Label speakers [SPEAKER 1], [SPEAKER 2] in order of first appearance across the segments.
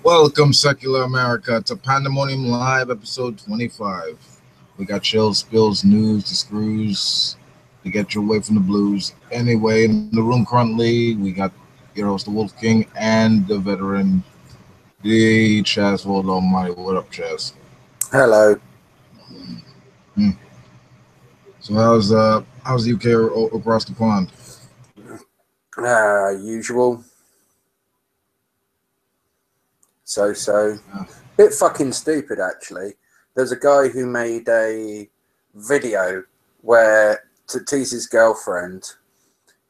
[SPEAKER 1] Welcome, Secular America, to Pandemonium Live, episode 25. We got chills, spills, news, the screws to get you away from the blues. Anyway, in the room currently, we got your host, the Wolf King, and the veteran, the Chaz World Almighty. What up, Chaz?
[SPEAKER 2] Hello.
[SPEAKER 1] So how's the UK across the pond?
[SPEAKER 2] Usual. So. Bit fucking stupid, actually. There's a guy who made a video where, to tease his girlfriend,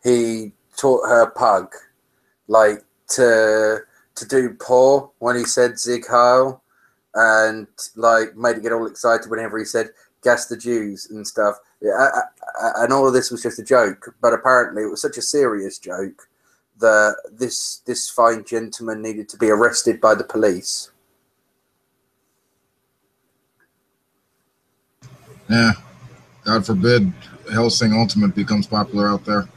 [SPEAKER 2] he taught her pug, like, to do paw when he said Zig Heil, and, like, made it get all excited whenever he said gas the Jews and stuff. Yeah, and all of this was just a joke, but apparently it was such a serious joke that this fine gentleman needed to be arrested by the police.
[SPEAKER 1] Yeah, God forbid Helsing Ultimate becomes popular out there.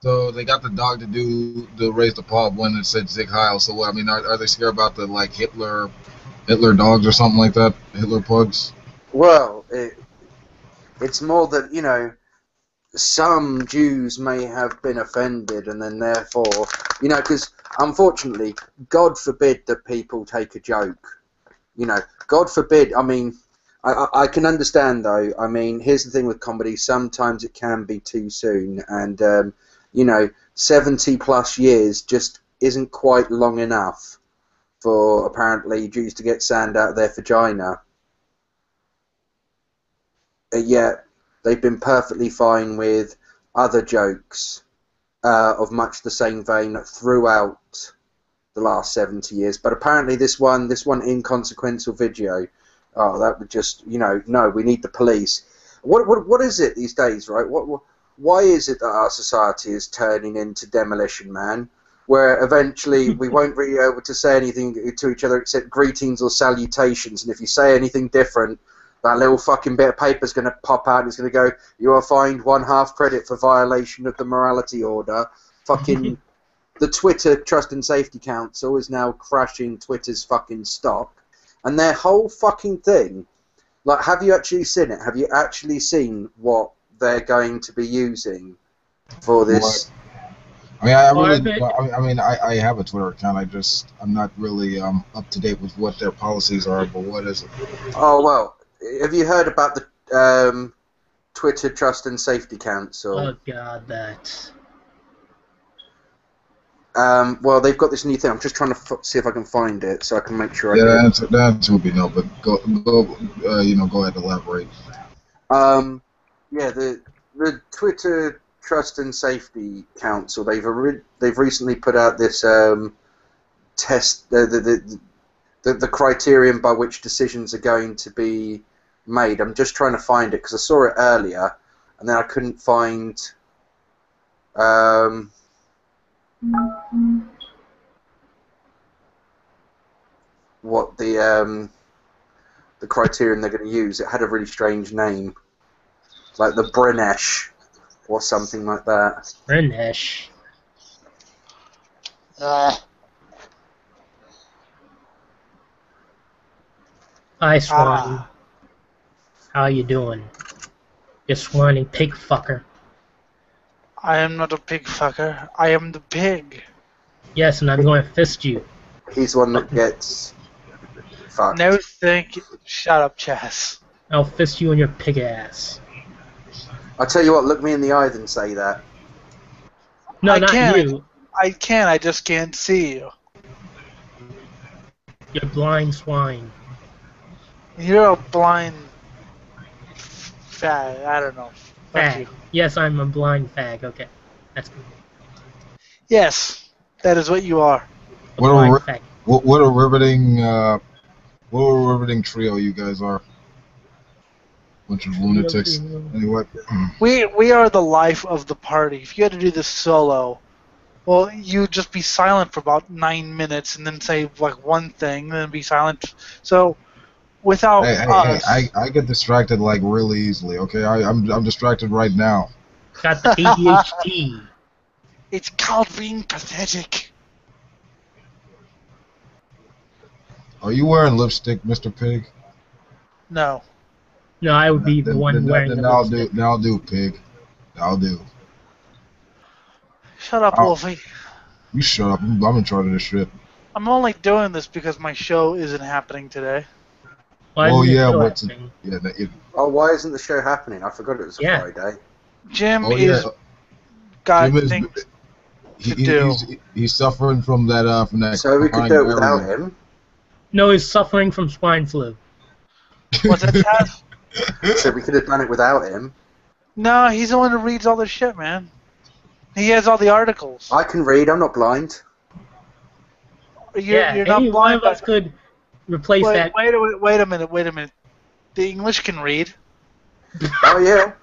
[SPEAKER 1] So they got the dog to raise the paw when it said Zig Heil. So I mean, are they scared about the like Hitler dogs or something like that? Hitler pugs?
[SPEAKER 2] Well, it's more that, you know, some Jews may have been offended, and then therefore, you know, because unfortunately, God forbid that people take a joke. You know, God forbid. I mean, I can understand though. I mean, here's the thing with comedy: sometimes it can be too soon, and you know, 70+ years just isn't quite long enough for apparently Jews to get sand out of their vagina. Yet they've been perfectly fine with other jokes of much the same vein throughout the last 70 years. But apparently this one inconsequential video, that would just, you know, no, we need the police. What is it these days, right? Why is it that our society is turning into Demolition Man, where eventually we won't really be able to say anything to each other except greetings or salutations, and if you say anything different, that little fucking bit of paper is going to pop out and it's going to go, you are fined 1/2 credit for violation of the morality order. Fucking the Twitter Trust and Safety Council is now crashing Twitter's fucking stock. And their whole fucking thing, like, have you actually seen it? Have you actually seen what they're going to be using for this?
[SPEAKER 1] I mean, I have a Twitter account. I'm not really up to date with what their policies are, but what is it?
[SPEAKER 2] Oh, well, have you heard about the Twitter Trust and Safety Council?
[SPEAKER 3] Oh, God, that.
[SPEAKER 2] Well, they've got this new thing. I'm just trying to see if I can find it so I can make sure.
[SPEAKER 1] Yeah, the answer would be no, but go ahead, elaborate.
[SPEAKER 2] Yeah, the Twitter Trust and Safety Council. They've recently put out this test, the criterion by which decisions are going to be made. I'm just trying to find it because I saw it earlier and then I couldn't find. What the criterion they're going to use. It had a really strange name, like the Brennesh or something like that.
[SPEAKER 3] Brennesh. Hi, Swan. How you doing? You swine pig fucker.
[SPEAKER 4] I am not a pig fucker. I am the pig.
[SPEAKER 3] Yes, and I'm going to fist you.
[SPEAKER 2] He's one that gets fucked.
[SPEAKER 4] No, thank you. Shut up, Chess.
[SPEAKER 3] I'll fist you in your pig ass.
[SPEAKER 2] I tell you what, look me in the eye and say that.
[SPEAKER 3] No,
[SPEAKER 4] I
[SPEAKER 3] not
[SPEAKER 4] can.
[SPEAKER 3] you.
[SPEAKER 4] I can. I just can't see you.
[SPEAKER 3] You blind swine.
[SPEAKER 4] You're a blind fag. I don't know. Fuck
[SPEAKER 3] Fag.
[SPEAKER 4] you.
[SPEAKER 3] Yes, I'm a blind fag. Okay, that's good.
[SPEAKER 4] Yes, that is what you are.
[SPEAKER 1] What a riveting trio you guys are. Bunch of lunatics. Anyway.
[SPEAKER 4] We are the life of the party. If you had to do this solo, well, you'd just be silent for about 9 minutes and then say like one thing, and then be silent. So without us,
[SPEAKER 1] I get distracted like really easily. Okay, I'm distracted right now.
[SPEAKER 3] Got the ADHD.
[SPEAKER 4] It's called being pathetic.
[SPEAKER 1] Are you wearing lipstick, Mr. Pig?
[SPEAKER 4] No.
[SPEAKER 3] No, I would be the one wearing the
[SPEAKER 1] I'll
[SPEAKER 3] lipstick.
[SPEAKER 1] do. I'll do, Pig. I'll do.
[SPEAKER 4] Shut up,
[SPEAKER 1] I'll,
[SPEAKER 4] Wolfie.
[SPEAKER 1] you shut up. I'm in charge of this shit.
[SPEAKER 4] I'm only doing this because my show isn't happening today.
[SPEAKER 3] Why
[SPEAKER 1] Oh
[SPEAKER 3] isn't
[SPEAKER 1] yeah,
[SPEAKER 3] it still
[SPEAKER 1] what's
[SPEAKER 3] happening?
[SPEAKER 2] Oh, why isn't the show happening? I forgot it was a
[SPEAKER 3] Yeah.
[SPEAKER 2] Friday.
[SPEAKER 4] Jim
[SPEAKER 1] Oh
[SPEAKER 4] is
[SPEAKER 1] yeah.
[SPEAKER 4] got
[SPEAKER 1] Jim is-
[SPEAKER 4] things to do.
[SPEAKER 1] He's suffering from that.
[SPEAKER 2] So we could
[SPEAKER 1] chronic
[SPEAKER 2] do it without
[SPEAKER 1] diarrhea.
[SPEAKER 2] him.
[SPEAKER 3] No, he's suffering from swine flu.
[SPEAKER 4] What's that, Chaz?
[SPEAKER 2] So we could have done it without him.
[SPEAKER 4] No, he's the one who reads all this shit, man. He has all the articles.
[SPEAKER 2] I can read. I'm not blind.
[SPEAKER 4] You're
[SPEAKER 3] yeah,
[SPEAKER 4] not
[SPEAKER 3] any one
[SPEAKER 4] blind.
[SPEAKER 3] of us could replace that.
[SPEAKER 4] Wait a minute. The English can read.
[SPEAKER 2] Oh yeah.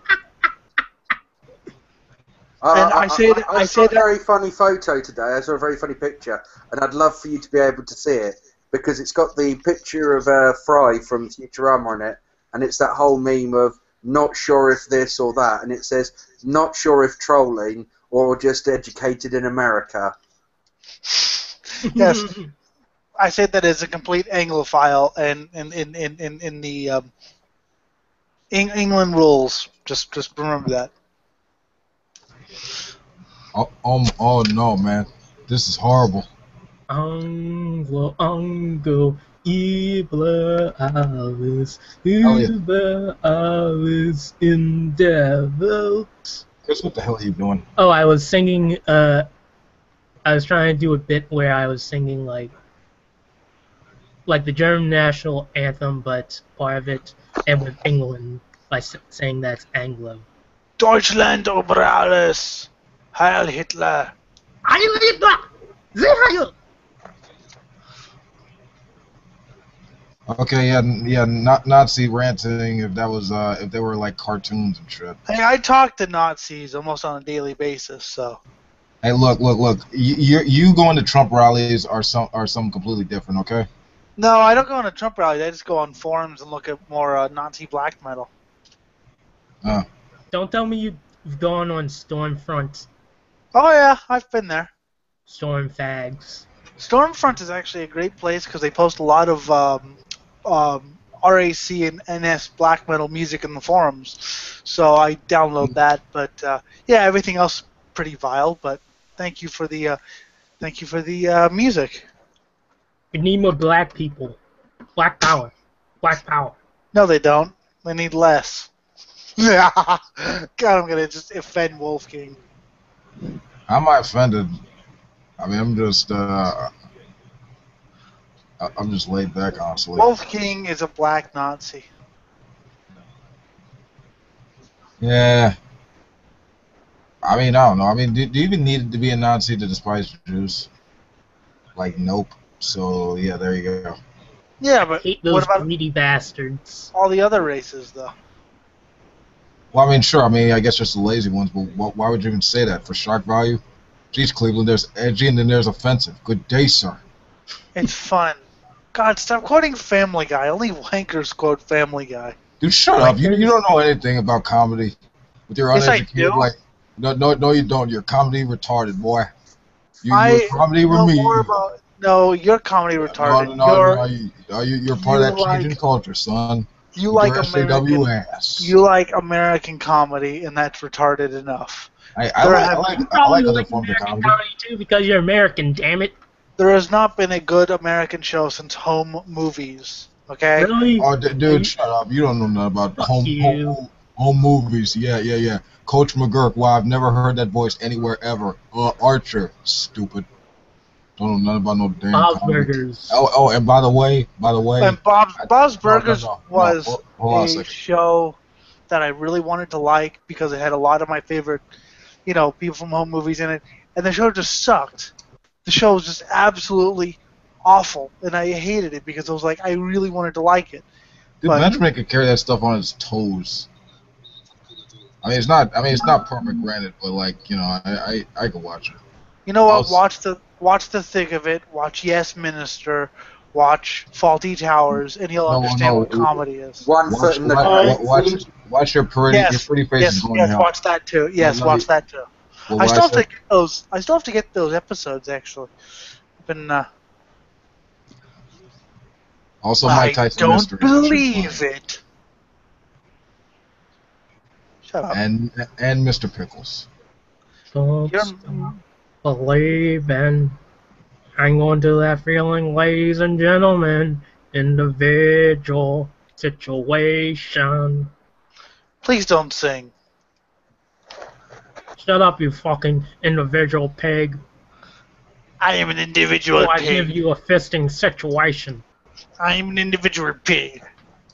[SPEAKER 4] And I say
[SPEAKER 2] I saw a
[SPEAKER 4] that-
[SPEAKER 2] very funny photo today. I saw a very funny picture, and I'd love for you to be able to see it because it's got the picture of Fry from Futurama on it, and it's that whole meme of not sure if this or that, and it says not sure if trolling or just educated in America.
[SPEAKER 4] Yes. I say that as a complete Anglophile, and in the England rules. Just remember that.
[SPEAKER 1] Oh no, man, this is horrible.
[SPEAKER 3] Anglo, Ibla Alice,
[SPEAKER 1] Hell yeah.
[SPEAKER 3] Ibla Alice in Devils.
[SPEAKER 1] Chris, what the hell are you doing?
[SPEAKER 3] Oh, I was singing, I was trying to do a bit where I was singing, like the German national anthem, but part of it, and with England, by saying that's Anglo.
[SPEAKER 4] Deutschland über alles. Heil Hitler.
[SPEAKER 1] Okay, yeah, not Nazi ranting. If that was, if they were like cartoons and shit.
[SPEAKER 4] Hey, I talk to Nazis almost on a daily basis, so.
[SPEAKER 1] Hey, look. You going to Trump rallies are something completely different. Okay.
[SPEAKER 4] No, I don't go on a Trump rally. I just go on forums and look at more Nazi black metal.
[SPEAKER 3] Don't tell me you've gone on Stormfront,
[SPEAKER 4] Oh yeah, I've been there.
[SPEAKER 3] Storm Fags.
[SPEAKER 4] Stormfront is actually a great place because they post a lot of RAC and NS black metal music in the forums. So I download that, but yeah, everything else pretty vile. But thank you for the music.
[SPEAKER 3] We need more black people. Black power. Black power.
[SPEAKER 4] No, they don't. They need less. God, I'm gonna just offend Wolf King.
[SPEAKER 1] I'm not offended. I mean, I'm just laid back, honestly.
[SPEAKER 4] Wolf King is a black Nazi.
[SPEAKER 1] Yeah. I mean, I don't know. I mean, do you even need to be a Nazi to despise Jews? Like, nope. So, yeah, there you go.
[SPEAKER 4] Yeah, but
[SPEAKER 3] Hate those
[SPEAKER 4] what about
[SPEAKER 3] greedy bastards.
[SPEAKER 4] all the other races, though?
[SPEAKER 1] Well, I mean, sure. I mean, I guess just the lazy ones, but why would you even say that? For shock value? Geez, Cleveland, there's edgy and then there's offensive. Good day, sir.
[SPEAKER 4] It's fun. God, stop quoting Family Guy. Only wankers quote Family Guy.
[SPEAKER 1] Dude, shut up. You don't know anything about comedy. With your
[SPEAKER 4] Yes, I
[SPEAKER 1] uneducated,
[SPEAKER 4] do.
[SPEAKER 1] like, no, you don't. You're comedy retarded, boy. You're
[SPEAKER 4] I
[SPEAKER 1] comedy with
[SPEAKER 4] know
[SPEAKER 1] me.
[SPEAKER 4] more about. No, you're comedy retarded.
[SPEAKER 1] You're part of that
[SPEAKER 4] you
[SPEAKER 1] changing
[SPEAKER 4] like-
[SPEAKER 1] culture, son.
[SPEAKER 4] You
[SPEAKER 1] With
[SPEAKER 4] like
[SPEAKER 1] your SAW
[SPEAKER 4] American.
[SPEAKER 1] ass.
[SPEAKER 4] You like American comedy, and that's retarded enough.
[SPEAKER 1] I
[SPEAKER 3] You
[SPEAKER 1] like
[SPEAKER 3] probably
[SPEAKER 1] other
[SPEAKER 3] like
[SPEAKER 1] forms of
[SPEAKER 3] American
[SPEAKER 1] comedy.
[SPEAKER 3] comedy too because you're American, damn it.
[SPEAKER 4] There has not been a good American show since Home Movies. Okay.
[SPEAKER 3] Really?
[SPEAKER 1] Oh, dude, shut up. You don't know nothing about
[SPEAKER 3] Fuck
[SPEAKER 1] home
[SPEAKER 3] you.
[SPEAKER 1] home movies. Yeah. Coach McGurk. Wow, I've never heard that voice anywhere ever. Archer. Stupid. Don't know nothing about no damn
[SPEAKER 3] Bob's
[SPEAKER 1] comedy.
[SPEAKER 3] Burgers.
[SPEAKER 1] Oh, and by the way.
[SPEAKER 4] And Bob's Burgers
[SPEAKER 1] no.
[SPEAKER 4] was
[SPEAKER 1] Hold on a
[SPEAKER 4] a
[SPEAKER 1] second.
[SPEAKER 4] show that I really wanted to like because it had a lot of my favorite, people from home movies in it, and the show just sucked. The show was just absolutely awful, and I hated it because I was like, I really wanted to like it.
[SPEAKER 1] Dude,
[SPEAKER 4] But-
[SPEAKER 1] Benjamin could carry that stuff on his toes. I mean, it's not perfect, granted, but like, I could watch it.
[SPEAKER 4] You know what?
[SPEAKER 1] I'll
[SPEAKER 4] Watch the thick of it. Watch Yes Minister. Watch Faulty Towers, and you'll understand what comedy is.
[SPEAKER 2] One foot in the grave.
[SPEAKER 1] Watch your pretty face is going
[SPEAKER 4] Yes,
[SPEAKER 1] to hell.
[SPEAKER 4] watch that too. Yes,
[SPEAKER 1] No,
[SPEAKER 4] watch that too.
[SPEAKER 1] What
[SPEAKER 4] I
[SPEAKER 1] would
[SPEAKER 4] still have
[SPEAKER 1] say?
[SPEAKER 4] to get those. I still have to get those episodes actually. I've been.
[SPEAKER 1] Also, Mike
[SPEAKER 4] I
[SPEAKER 1] Tyson
[SPEAKER 4] don't
[SPEAKER 1] Mysteries.
[SPEAKER 4] believe it. Shut up.
[SPEAKER 1] And Mr. Pickles.
[SPEAKER 3] Don't
[SPEAKER 4] You're.
[SPEAKER 3] stop believing. Hang on to that feeling, ladies and gentlemen. Individual situation.
[SPEAKER 4] Please don't sing.
[SPEAKER 3] Shut up, you fucking individual pig.
[SPEAKER 4] I am an individual
[SPEAKER 3] Or I give
[SPEAKER 4] pig.
[SPEAKER 3] you a fisting situation.
[SPEAKER 4] I am an individual pig.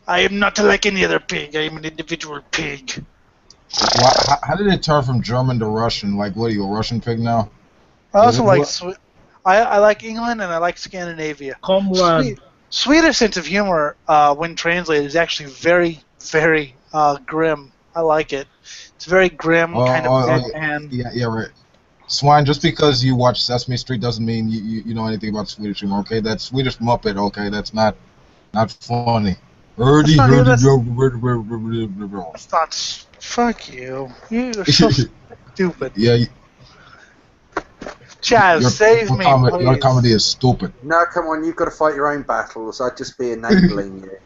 [SPEAKER 4] I am not like any other pig. I am an individual pig.
[SPEAKER 1] How did it turn from German to Russian? Like, what are you, a Russian pig now?
[SPEAKER 4] I also like.
[SPEAKER 1] What?
[SPEAKER 4] I like England and I like Scandinavia.
[SPEAKER 3] Comrade.
[SPEAKER 4] Swedish sense of humor, when translated, is actually very, very grim. I like it. It's very grim, kind of deadpan.
[SPEAKER 1] Yeah, right. Swine, just because you watch Sesame Street doesn't mean you know anything about Swedish humor, okay? That Swedish Muppet, okay, that's not funny.
[SPEAKER 4] That's not. Fuck you. You're so stupid.
[SPEAKER 1] Yeah,
[SPEAKER 4] Chaz, save me,
[SPEAKER 1] your
[SPEAKER 4] please.
[SPEAKER 1] comedy is stupid.
[SPEAKER 2] No, come on, you've got to fight your own battles. I'd just be enabling you.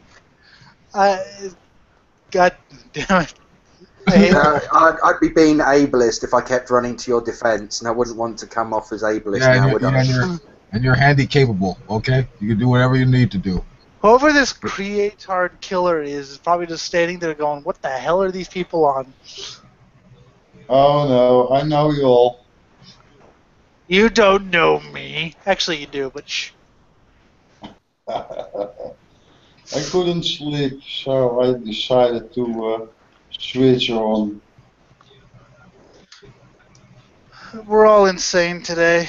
[SPEAKER 4] God damn it.
[SPEAKER 2] I'd be being ableist if I kept running to your defense, and I wouldn't want to come off as ableist now, would I?
[SPEAKER 1] And you're handy capable, okay? You can do whatever you need to do.
[SPEAKER 4] Whoever this creatard killer is probably just standing there going, what the hell are these people on?
[SPEAKER 5] Oh no, I know you all.
[SPEAKER 4] You don't know me. Actually, you do, but shh.
[SPEAKER 5] I couldn't sleep, so I decided to switch on.
[SPEAKER 4] We're all insane today.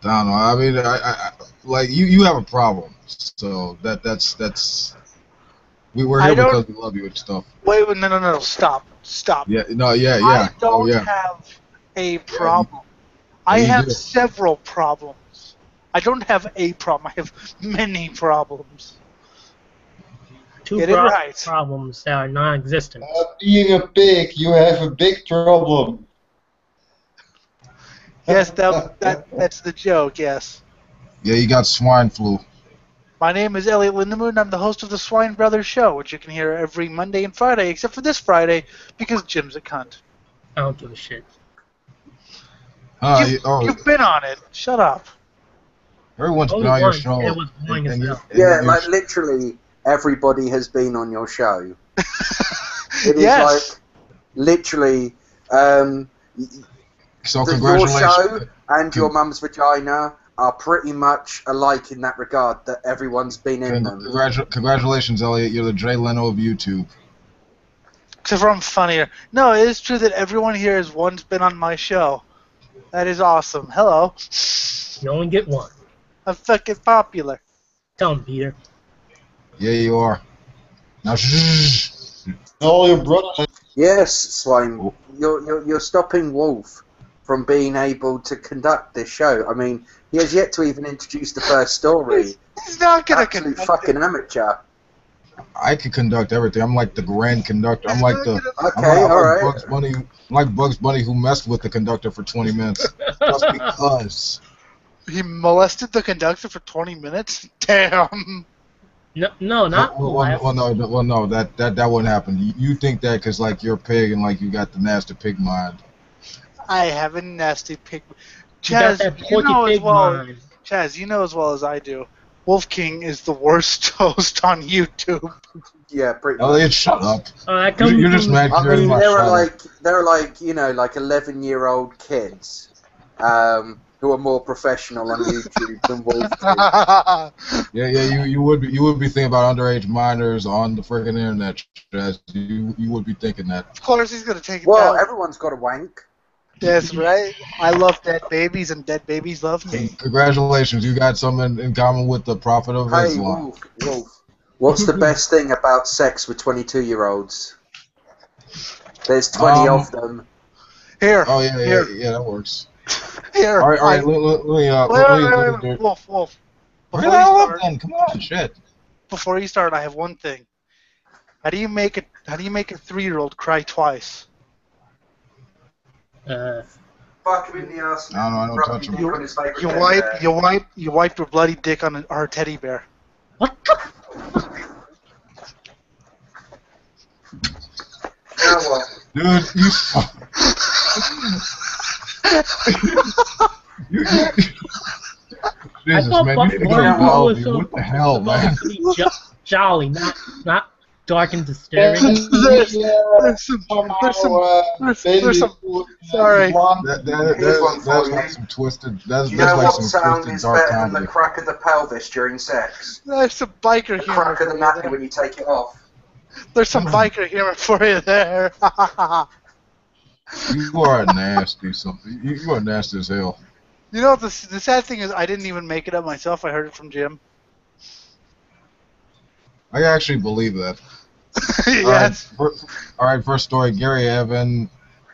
[SPEAKER 1] I don't know. I mean, I like you have a problem, so that's we're here because we love you and stuff.
[SPEAKER 4] Wait, no, stop.
[SPEAKER 1] Yeah, no, yeah.
[SPEAKER 4] I don't
[SPEAKER 1] yeah.
[SPEAKER 4] have a problem.
[SPEAKER 1] Yeah,
[SPEAKER 4] I
[SPEAKER 1] you
[SPEAKER 4] have
[SPEAKER 1] do.
[SPEAKER 4] several problems. I don't have a problem. I have many problems.
[SPEAKER 3] Two
[SPEAKER 4] Get it right.
[SPEAKER 3] problems that are non-existent.
[SPEAKER 5] Being a pig, you have a big problem.
[SPEAKER 4] Yes, that's the joke, yes.
[SPEAKER 1] Yeah, you got swine flu.
[SPEAKER 4] My name is Elliot Lindemoon. I'm the host of the Swine Brothers Show, which you can hear every Monday and Friday, except for this Friday, because Jim's a cunt.
[SPEAKER 3] I don't give a shit.
[SPEAKER 4] You've been on it. Shut up.
[SPEAKER 1] Everyone's been
[SPEAKER 3] Only
[SPEAKER 1] on your
[SPEAKER 3] once,
[SPEAKER 1] show.
[SPEAKER 3] it was boring as hell.
[SPEAKER 2] Yeah, like literally everybody has been on your show. It is
[SPEAKER 4] Yes.
[SPEAKER 2] like literally
[SPEAKER 1] So
[SPEAKER 2] your
[SPEAKER 1] congratulations.
[SPEAKER 2] show and your mum's vagina are pretty much alike in that regard, that everyone's been in them.
[SPEAKER 1] Congratulations, Elliot. You're the Jay Leno of YouTube.
[SPEAKER 4] Except for I'm funnier. No, it is true that everyone here has once been on my show. That is awesome. Hello.
[SPEAKER 3] You only get one.
[SPEAKER 4] I'm fucking popular.
[SPEAKER 3] Tell him, Peter.
[SPEAKER 1] Yeah, you are. Now, shh.
[SPEAKER 5] All your brothers.
[SPEAKER 2] Yes, Swine, you're stopping Wolf from being able to conduct this show. I mean, he has yet to even introduce the first story.
[SPEAKER 4] He's not gonna
[SPEAKER 2] Absolute
[SPEAKER 4] conduct
[SPEAKER 2] fucking
[SPEAKER 4] it.
[SPEAKER 2] amateur.
[SPEAKER 1] I can conduct everything. I'm like the grand conductor. I'm like the.
[SPEAKER 2] Okay,
[SPEAKER 1] I'm
[SPEAKER 2] alright.
[SPEAKER 1] Bugs Bunny. I'm like Bugs Bunny who messed with the conductor for 20 minutes just because.
[SPEAKER 4] He molested the conductor for 20 minutes? Damn.
[SPEAKER 3] No, not
[SPEAKER 1] Well, no, that wouldn't happen. You think that because like you're a pig and like you got the nasty pig mind.
[SPEAKER 4] I have a nasty pig.
[SPEAKER 3] You got
[SPEAKER 4] Chaz,
[SPEAKER 3] that
[SPEAKER 4] you
[SPEAKER 3] porky
[SPEAKER 4] know as
[SPEAKER 3] pig
[SPEAKER 4] well.
[SPEAKER 3] mind.
[SPEAKER 4] Chaz, you know as well as I do. Wolf King is the worst host on YouTube.
[SPEAKER 2] Yeah, pretty much.
[SPEAKER 1] Elliot, shut up.
[SPEAKER 3] That comes
[SPEAKER 1] You're just mad.
[SPEAKER 2] I mean,
[SPEAKER 1] my
[SPEAKER 2] there are
[SPEAKER 1] shadow.
[SPEAKER 2] like you know, like 11-year-old kids who are more professional on YouTube than Wolf King.
[SPEAKER 1] Yeah. You would be thinking about underage minors on the freaking internet. Chaz. You would be thinking that.
[SPEAKER 4] Of course, he's gonna take it
[SPEAKER 2] Well,
[SPEAKER 4] down.
[SPEAKER 2] everyone's got a wank.
[SPEAKER 4] That's right. I love dead babies, and dead babies love me.
[SPEAKER 1] Congratulations, you got something in common with the Prophet of
[SPEAKER 2] Hey,
[SPEAKER 1] Islam.
[SPEAKER 2] Wolf. What's the best thing about sex with 22-year-olds? There's 20 of them.
[SPEAKER 4] Here.
[SPEAKER 1] Oh yeah,
[SPEAKER 4] Here.
[SPEAKER 1] yeah, that works.
[SPEAKER 4] Here.
[SPEAKER 1] All right. Let me.
[SPEAKER 4] Wolf.
[SPEAKER 1] Hurry the hell up, then. Come on, shit.
[SPEAKER 4] Before you start, I have one thing. How do you make a 3-year-old cry twice?
[SPEAKER 2] Fuck him in the ass.
[SPEAKER 1] I don't know. I don't touch him.
[SPEAKER 4] You wipe your bloody dick on our teddy bear.
[SPEAKER 3] What?
[SPEAKER 2] Now what?
[SPEAKER 1] Dude, you. Jesus,
[SPEAKER 3] thought
[SPEAKER 1] man, you need to go to
[SPEAKER 3] Buffalo was
[SPEAKER 1] Bellevue. What the hell, man?
[SPEAKER 3] supposed to be jolly, not dark and disturbing.
[SPEAKER 4] There's some. Sorry.
[SPEAKER 1] That's like some twisted. That's
[SPEAKER 2] You know
[SPEAKER 1] like
[SPEAKER 2] what
[SPEAKER 1] some
[SPEAKER 2] sound
[SPEAKER 1] twisted
[SPEAKER 2] is
[SPEAKER 1] dark
[SPEAKER 2] better than the
[SPEAKER 1] comedy.
[SPEAKER 2] crack of the pelvis during sex?
[SPEAKER 4] There's some biker
[SPEAKER 2] The
[SPEAKER 4] humor.
[SPEAKER 2] crack of the
[SPEAKER 4] for you
[SPEAKER 2] nappy
[SPEAKER 4] there.
[SPEAKER 2] when you take it off.
[SPEAKER 4] There's some biker humor for you there.
[SPEAKER 1] You are nasty. Something. You are nasty as hell.
[SPEAKER 4] You know, the sad thing is I didn't even make it up myself. I heard it from Jim.
[SPEAKER 1] I actually believe that.
[SPEAKER 4] Yes.
[SPEAKER 1] All right, first story. Gary Evan,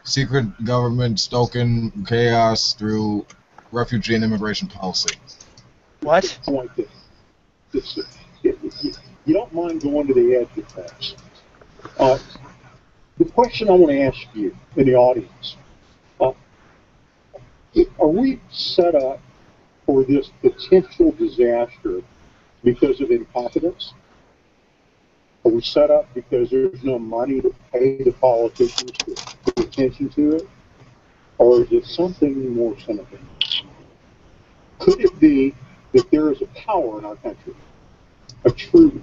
[SPEAKER 1] secret government stoking chaos through refugee and immigration policy.
[SPEAKER 4] What?
[SPEAKER 6] Point that you don't mind going to the edge of things. The question I want to ask you in the audience, are we set up for this potential disaster because of incompetence? Are we set up because there's no money to pay the politicians to pay attention to it? Or is it something more cynical? Could it be that there is a power in our country, a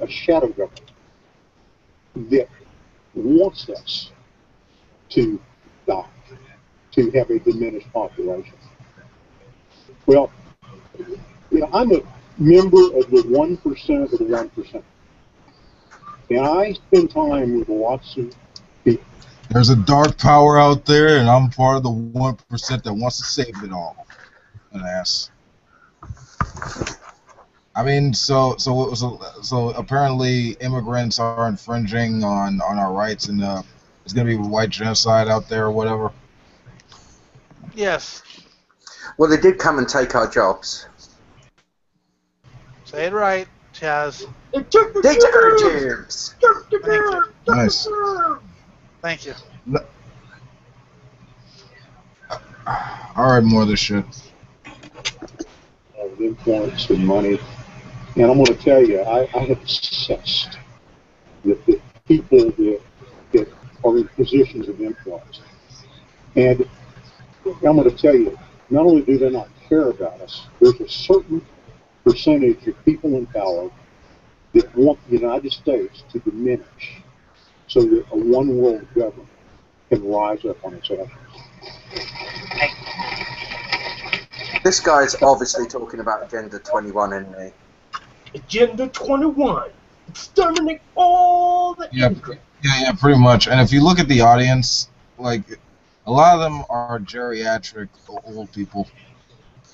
[SPEAKER 6] shadow government, that wants us to die, to have a diminished population? Well, I'm a member of the 1% of the 1%. And I spend time with lots of people.
[SPEAKER 1] There's a dark power out there, and I'm part of the 1% that wants to save it all. An ass. I mean, so apparently immigrants are infringing on our rights, and it's gonna be white genocide out there or whatever.
[SPEAKER 4] Yes.
[SPEAKER 2] Well, they did come and take our jobs.
[SPEAKER 4] Say it right, Chaz.
[SPEAKER 2] They took our jobs.
[SPEAKER 1] Nice.
[SPEAKER 4] Thank you.
[SPEAKER 1] All right, more of this shit.
[SPEAKER 6] Of influence and money. And I'm going to tell you, I have assessed that the people that are in positions of influence. And I'm going to tell you, not only do they not care about us, there's a certain percentage of people in power that want the United States to diminish so that a one-world government can rise up on its own.
[SPEAKER 2] This guy's obviously talking about Agenda 21, isn't he?
[SPEAKER 3] Agenda 21. Exterminate all the immigrants.
[SPEAKER 1] Yeah, pretty much. And if you look at the audience, like a lot of them are geriatric old people.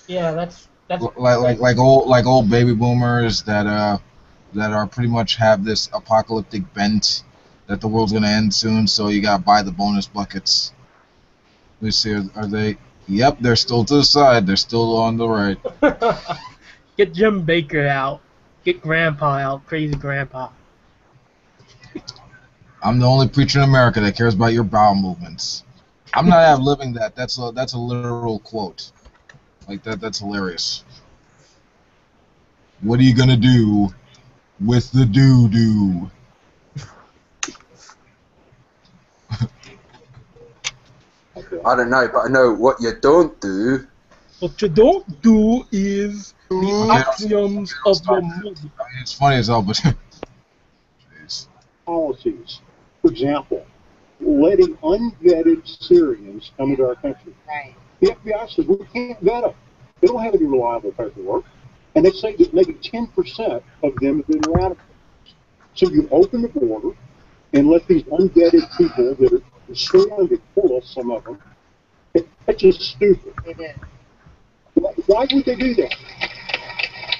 [SPEAKER 3] Yeah, that's
[SPEAKER 1] like old baby boomers that are pretty much have this apocalyptic bent that the world's gonna end soon. So you gotta buy the bonus buckets. Let me see, are they? Yep, they're still to the side. They're still on the right.
[SPEAKER 3] Get Jim Baker out. Get Grandpa out. Crazy Grandpa.
[SPEAKER 1] I'm the only preacher in America that cares about your bowel movements. I'm not outliving that. That's a literal quote. Like that's hilarious. What are you gonna do with the doo-doo?
[SPEAKER 2] I don't know, but I know what you don't do.
[SPEAKER 3] What you don't do is the axioms of your mother.
[SPEAKER 1] It's funny as hell, but jeez.
[SPEAKER 6] Policies. For example, letting unvetted Syrians come into our country.
[SPEAKER 7] Right.
[SPEAKER 6] The FBI says we can't vet them. They don't have any reliable paperwork. And they say that maybe 10% of them have been radicalized. So you open the border and let these unvetted people that are sworn to kill us, some of them, that's just stupid.
[SPEAKER 7] It is.
[SPEAKER 6] Why would they do that?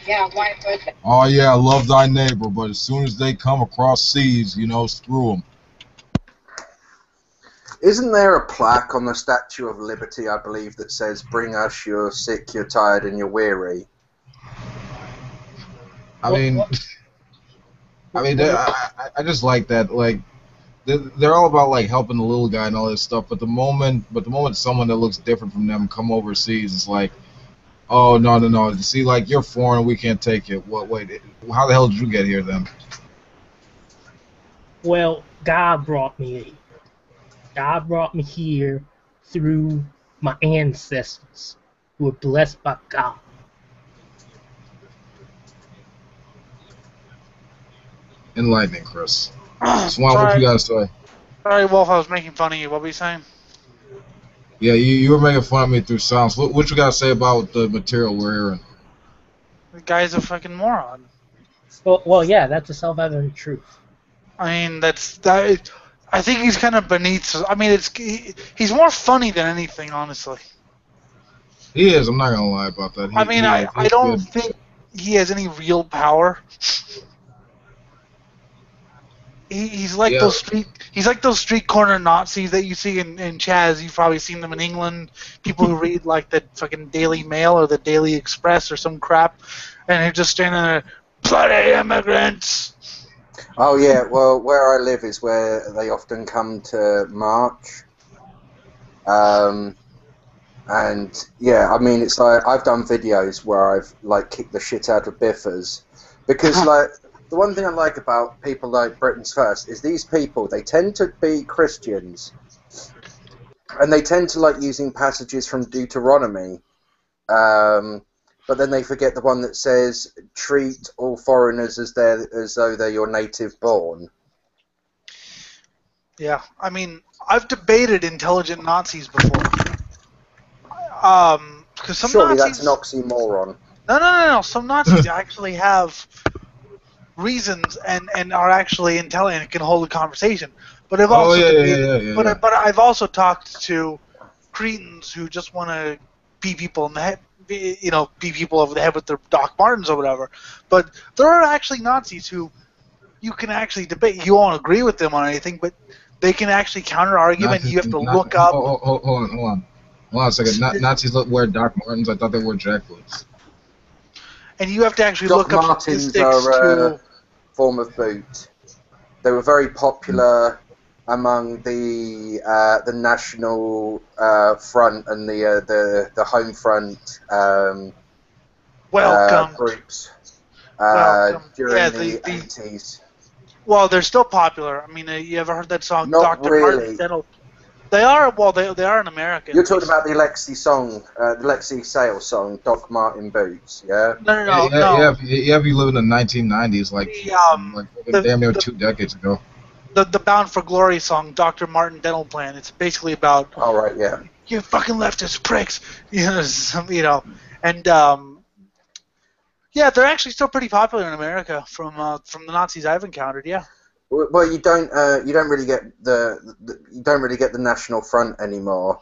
[SPEAKER 7] Yeah, why would they?
[SPEAKER 1] Oh yeah, love thy neighbor, but as soon as they come across seas, screw them.
[SPEAKER 2] Isn't there a plaque on the Statue of Liberty, I believe, that says, "Bring us, you're sick, you're tired, and you're weary"?
[SPEAKER 1] I mean, I just like that. Like, they're all about like helping the little guy and all this stuff. But the moment someone that looks different from them come overseas, it's like, oh no no no. See, like you're foreign, we can't take it. What? Wait, how the hell did you get here then?
[SPEAKER 3] Well, God brought me here. God brought me here through my ancestors who were blessed by God.
[SPEAKER 1] Enlightening, Chris. Swan, what you gotta say?
[SPEAKER 4] Sorry, Wolf, I was making fun of you. What were you saying?
[SPEAKER 1] Yeah, you were making fun of me through sounds. What you gotta say about the material we're hearing?
[SPEAKER 4] The guy's a fucking moron.
[SPEAKER 3] Well, yeah, that's a self-evident truth.
[SPEAKER 4] I mean, that. I think he's kind of beneath. I mean, he's more funny than anything, honestly.
[SPEAKER 1] He is. I'm not gonna lie about that.
[SPEAKER 4] I don't think he has any real power. He's like those street corner Nazis that you see in Chaz. You've probably seen them in England. People who read like the fucking Daily Mail or the Daily Express or some crap, and they're just standing there, bloody immigrants.
[SPEAKER 2] Oh yeah, well, where I live is where they often come to march. And yeah, I mean, it's like I've done videos where I've like kicked the shit out of biffers because like. The one thing I like about people like Britain's First is these people, they tend to be Christians. And they tend to like using passages from Deuteronomy. But then they forget the one that says, treat all foreigners as though they're your native born.
[SPEAKER 4] Yeah, I mean, I've debated intelligent Nazis before. Because some
[SPEAKER 2] Surely
[SPEAKER 4] Nazis...
[SPEAKER 2] that's an oxymoron.
[SPEAKER 4] No. Some Nazis actually have... reasons and are actually intelligent and can hold a conversation. But I've also but I've also talked to cretins who just want to beat people in the head, beat people over the head with their Doc Martens or whatever. But there are actually Nazis who you can actually debate. You won't agree with them on anything, but they can actually counter argument. You have to look up.
[SPEAKER 1] Hold on a second. Nazis wear Doc Martens. I thought they wore jackets.
[SPEAKER 4] And you have to actually
[SPEAKER 2] Doc
[SPEAKER 4] look up
[SPEAKER 2] Martens
[SPEAKER 4] statistics
[SPEAKER 2] are
[SPEAKER 4] to...
[SPEAKER 2] form of boot. They were very popular among the National Front and the Home Front groups during the 80s.
[SPEAKER 4] Well, they're still popular. I mean, you ever heard that song,
[SPEAKER 2] Not
[SPEAKER 4] Dr.
[SPEAKER 2] really.
[SPEAKER 4] Martin Dental? They are. Well, they are in America.
[SPEAKER 2] You're talking about the Alexi song, the Alexi Sale song, Doc Martin Boots, yeah?
[SPEAKER 4] No.
[SPEAKER 1] Yeah, if you live in the 1990s, like damn near 2 decades ago.
[SPEAKER 4] The Bound for Glory song, Dr. Martin Dental Plan. It's basically about.
[SPEAKER 2] All right, yeah.
[SPEAKER 4] You fucking leftist pricks, and yeah, they're actually still pretty popular in America from the Nazis I've encountered. Yeah.
[SPEAKER 2] Well, you don't really get the National Front anymore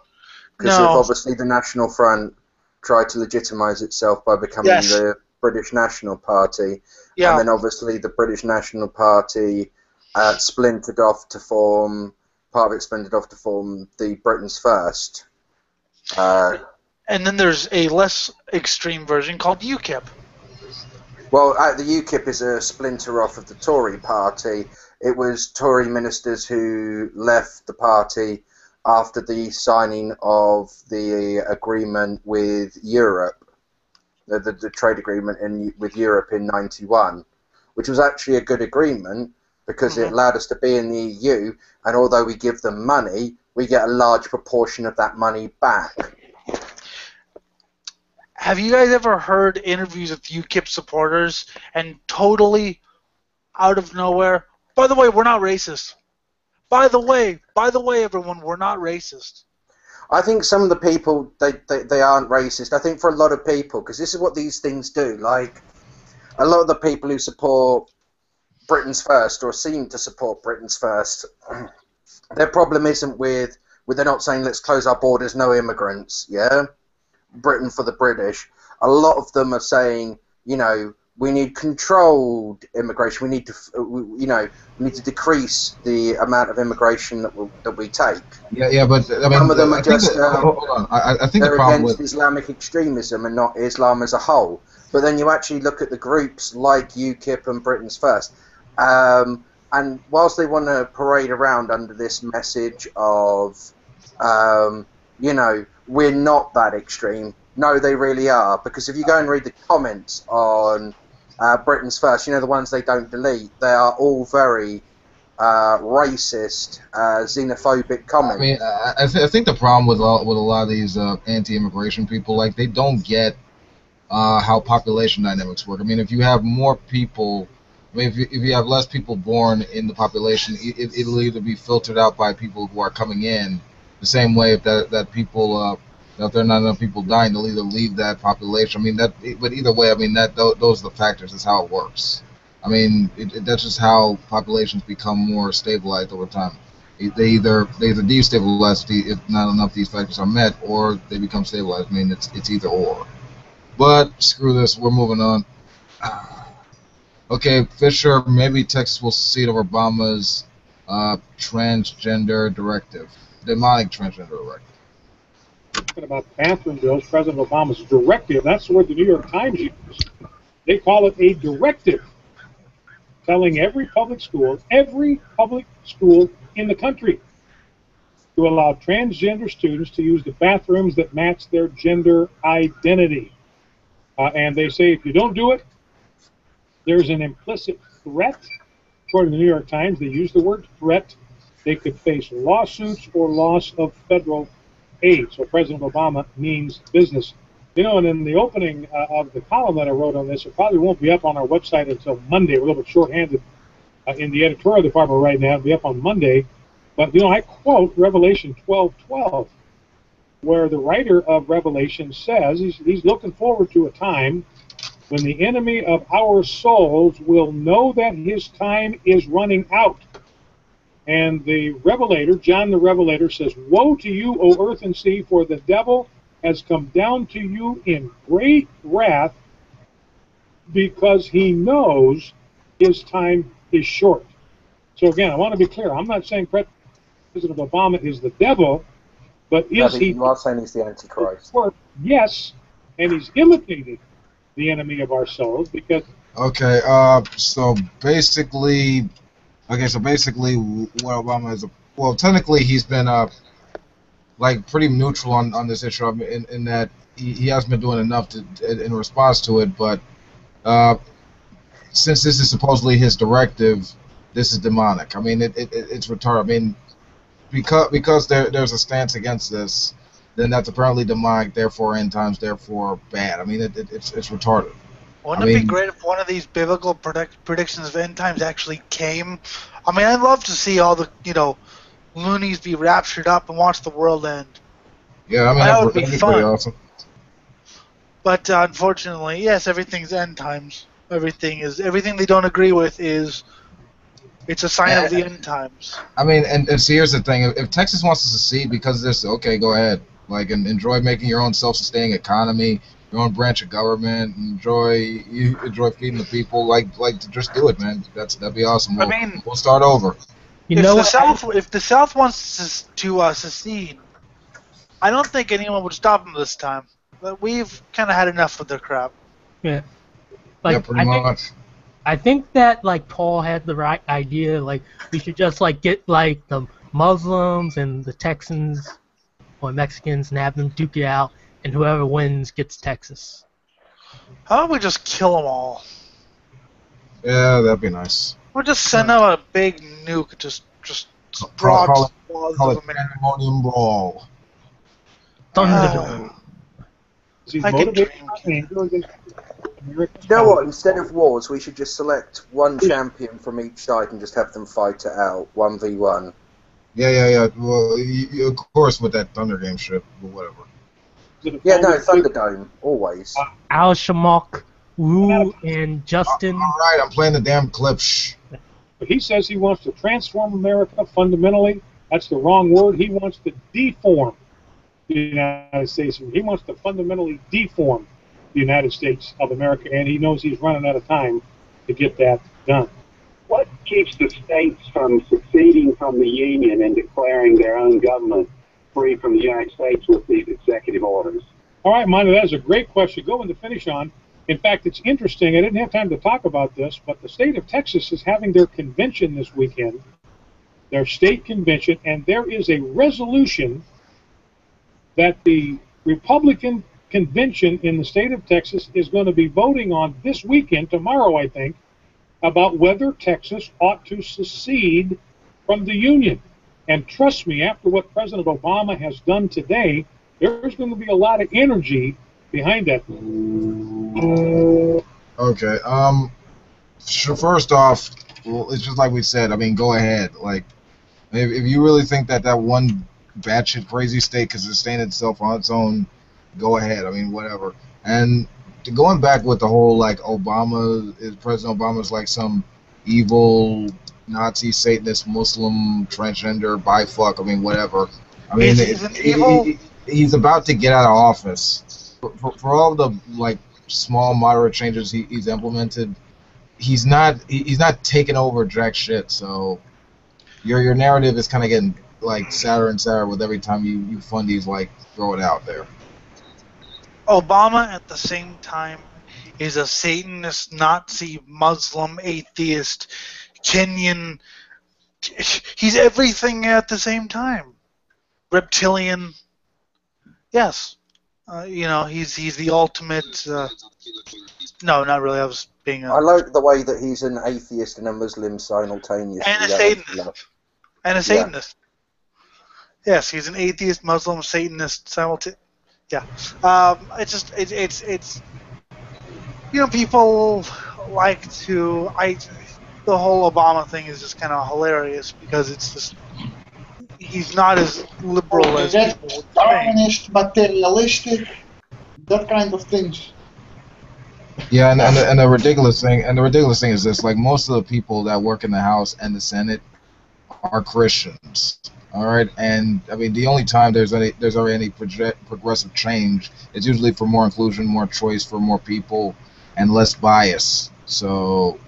[SPEAKER 2] because obviously the National Front tried to legitimise itself by becoming the British National Party, and then obviously the British National Party splintered off to form the Britain's First.
[SPEAKER 4] And then there's a less extreme version called UKIP.
[SPEAKER 2] Well, the UKIP is a splinter off of the Tory party. It was Tory ministers who left the party after the signing of the agreement with Europe, the trade agreement with Europe in '91, which was actually a good agreement because it allowed us to be in the EU, and although we give them money, we get a large proportion of that money back.
[SPEAKER 4] Have you guys ever heard interviews with UKIP supporters and totally out of nowhere, by the way, we're not racist. By the way, everyone, we're not racist.
[SPEAKER 2] I think some of the people, they aren't racist. I think for a lot of people, because this is what these things do, like a lot of the people who support Britain's First or seem to support Britain's First, their problem isn't with they're not saying let's close our borders, no immigrants, yeah? Britain for the British. A lot of them are saying, we need controlled immigration. We need to, decrease the amount of immigration that we take.
[SPEAKER 1] Yeah, but I mean,
[SPEAKER 2] some of them are just
[SPEAKER 1] hold on. I think
[SPEAKER 2] they're
[SPEAKER 1] the problem
[SPEAKER 2] against Islamic extremism and not Islam as a whole. But then you actually look at the groups like UKIP and Britain's First. And whilst they want to parade around under this message of, you know, we're not that extreme, no, they really are. Because if you go and read the comments on Britain's First, you know, the ones they don't delete, they are all very racist, xenophobic comments.
[SPEAKER 1] I mean, I think the problem with a lot of these anti-immigration people, like, they don't get how population dynamics work. I mean, if you have more people, I mean, if you have less people born in the population, it'll either be filtered out by people who are coming in, the same way if that people if there are not enough people dying, they'll either leave that population. I mean, but either way, I mean, those are the factors. That's how it works. I mean, that's just how populations become more stabilized over time. They either destabilize if not enough of these factors are met, or they become stabilized. I mean, it's either or. But screw this, we're moving on. Okay, Fisher, maybe Texas will secede over Obama's transgender directive, demonic transgender directive.
[SPEAKER 6] Talking about bathroom bills, President Obama's directive, that's the word the New York Times used. They call it a directive, telling every public school in the country to allow transgender students to use the bathrooms that match their gender identity. And they say if you don't do it, there's an implicit threat. According to the New York Times, they use the word threat. They could face lawsuits or loss of federal aid. So President Obama means business. You know, and in the opening of the column that I wrote on this, it probably won't be up on our website until Monday. We're a little bit shorthanded in the editorial department right now. It'll be up on Monday. But, you know, I quote Revelation 12:12, where the writer of Revelation says he's looking forward to a time when the enemy of our souls will know that his time is running out. And the Revelator, John the Revelator, says, "Woe to you, O earth and sea, for the devil has come down to you in great wrath, because he knows his time is short." So again, I want to be clear. I'm not saying President Obama is the devil, but is he?
[SPEAKER 2] You are saying he's the Antichrist.
[SPEAKER 6] Yes, and he's imitating the enemy of our souls because.
[SPEAKER 1] Okay. So basically, what Obama is technically he's been like pretty neutral on this issue. I mean, in that he hasn't been doing enough in response to it. But since this is supposedly his directive, this is demonic. I mean, it's retarded. I mean, because there's a stance against this, then that's apparently demonic, therefore end times, therefore bad. I mean, it's retarded.
[SPEAKER 4] Wouldn't it be great if one of these biblical predictions of end times actually came? I mean, I'd love to see all the, loonies be raptured up and watch the world end.
[SPEAKER 1] Yeah, I mean,
[SPEAKER 4] that would be fun.
[SPEAKER 1] Awesome.
[SPEAKER 4] But unfortunately, yes, everything's end times. Everything they don't agree with it's a sign of the end times.
[SPEAKER 1] I mean, and see, here's the thing: if Texas wants to secede because of this, okay, go ahead. Like, and enjoy making your own self-sustaining economy, your own branch of government. Enjoy feeding the people. Like just do it, man. That'd be awesome. We'll start over.
[SPEAKER 4] If the South wants to secede, I don't think anyone would stop them this time. But we've kind of had enough of their crap.
[SPEAKER 3] Yeah.
[SPEAKER 1] Yeah, pretty much.
[SPEAKER 3] I think that Paul had the right idea. Like, we should just get the Muslims and the Texans or Mexicans and have them duke it out, and whoever wins gets Texas.
[SPEAKER 4] How about we just kill them all?
[SPEAKER 1] Yeah, that'd be nice.
[SPEAKER 4] We'll just send out a big nuke, just broad swaths of America.
[SPEAKER 1] Pandemonium brawl.
[SPEAKER 3] Thunder.
[SPEAKER 4] I can dream.
[SPEAKER 2] You know what? Instead of wars, we should just select one champion from each side and just have them fight it out, 1v1.
[SPEAKER 1] Yeah. Well, of course, with that Thunder game shit, but whatever.
[SPEAKER 2] Yeah, no, Thunderdome, always.
[SPEAKER 3] Al Shamok, Wu, and Justin.
[SPEAKER 1] All right, I'm playing the damn clip. Shh.
[SPEAKER 6] But he says he wants to transform America fundamentally. That's the wrong word. He wants to deform the United States. He wants to fundamentally deform the United States of America, and he knows he's running out of time to get that done.
[SPEAKER 8] What keeps the states from seceding from the Union and declaring their own government free from the United States with these executive orders?
[SPEAKER 6] All right, Miner, that is a great question. Going to finish on. In fact, it's interesting. I didn't have time to talk about this, but the state of Texas is having their convention this weekend, their state convention, and there is a resolution that the Republican convention in the state of Texas is going to be voting on this weekend, tomorrow, I think, about whether Texas ought to secede from the Union. And trust me, after what President Obama has done today, there's going to be a lot of energy behind that.
[SPEAKER 1] Okay. First off, well, it's just like we said. I mean, go ahead. Like, if you really think that that one batshit crazy state could sustain itself on its own, go ahead. I mean, whatever. And going back with the whole like President Obama's like some evil Nazi Satanist Muslim transgender bifuck. I mean, whatever. I mean, he's about to get out of office. For all the like small moderate changes he's implemented, he's not taking over jack shit. So your narrative is kind of getting like sadder and sadder with every time you fundies like throw it out there.
[SPEAKER 4] Obama, at the same time, is a Satanist, Nazi, Muslim, atheist, Kenyan. He's everything at the same time. Reptilian. Yes. He's the ultimate. No, not really. I was being.
[SPEAKER 2] I like the way that he's an atheist and a Muslim simultaneously.
[SPEAKER 4] And a Satanist. And a Satanist. Yeah. Yes, he's an atheist, Muslim, Satanist simultaneously. Yeah. It's people like to. The whole Obama thing is just kind of hilarious because it's just. He's not as liberal as people would think.
[SPEAKER 5] Communist, materialistic, that kind of things.
[SPEAKER 1] Yeah, and the ridiculous thing is this: like most of the people that work in the House and the Senate are Christians. All right, and I mean the only time there's already any progressive change is usually for more inclusion, more choice for more people, and less bias. So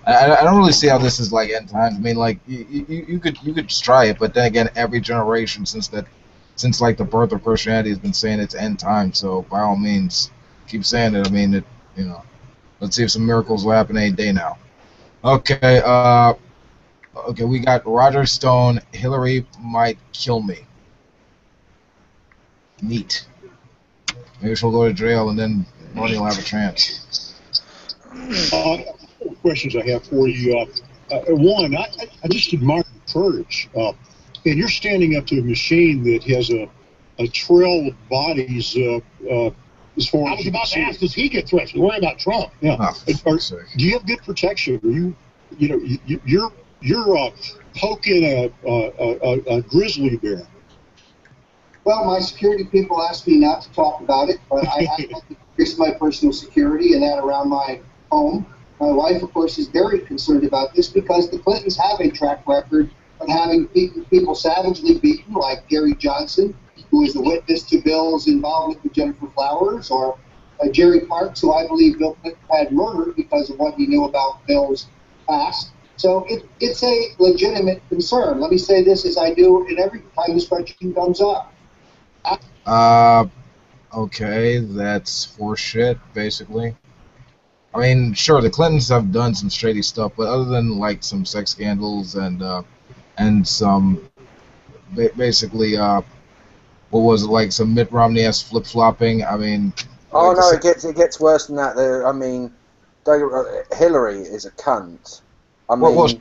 [SPEAKER 1] I don't really see how this is like end times. I mean, like you could just try it, but then again, every generation since like the birth of Christianity has been saying it's end time. So by all means, keep saying it. I mean, let's see if some miracles will happen any day now. Okay, okay, we got Roger Stone. Hillary might kill me. Neat. Maybe she'll go to jail, and then Marty will have a chance.
[SPEAKER 6] Questions I have for you. One, I just admire your courage. And you're standing up to a machine that has a trail of bodies as far as I was about to ask, does he get threats? Worry about Trump. Yeah. Do you have good protection? Are you're poking a grizzly bear.
[SPEAKER 9] Well, my security people asked me not to talk about it, but I like to increase my personal security and that around my home. My wife, of course, is very concerned about this because the Clintons have a track record of having people savagely beaten, like Gary Johnson, who is the witness to Bill's involvement with Jennifer Flowers, or Jerry Parks, who I believe Bill Clinton had murdered because of what he knew about Bill's past. So it's a legitimate concern. Let me say this as I do in every time this question comes up.
[SPEAKER 1] Okay, that's horseshit, basically. I mean, sure, the Clintons have done some shady stuff, but other than like some sex scandals and some basically what was it, like some Mitt Romney-esque flip-flopping. I mean,
[SPEAKER 2] oh no, it gets worse than that. I mean, Hillary is a cunt. I mean,
[SPEAKER 1] well, sure,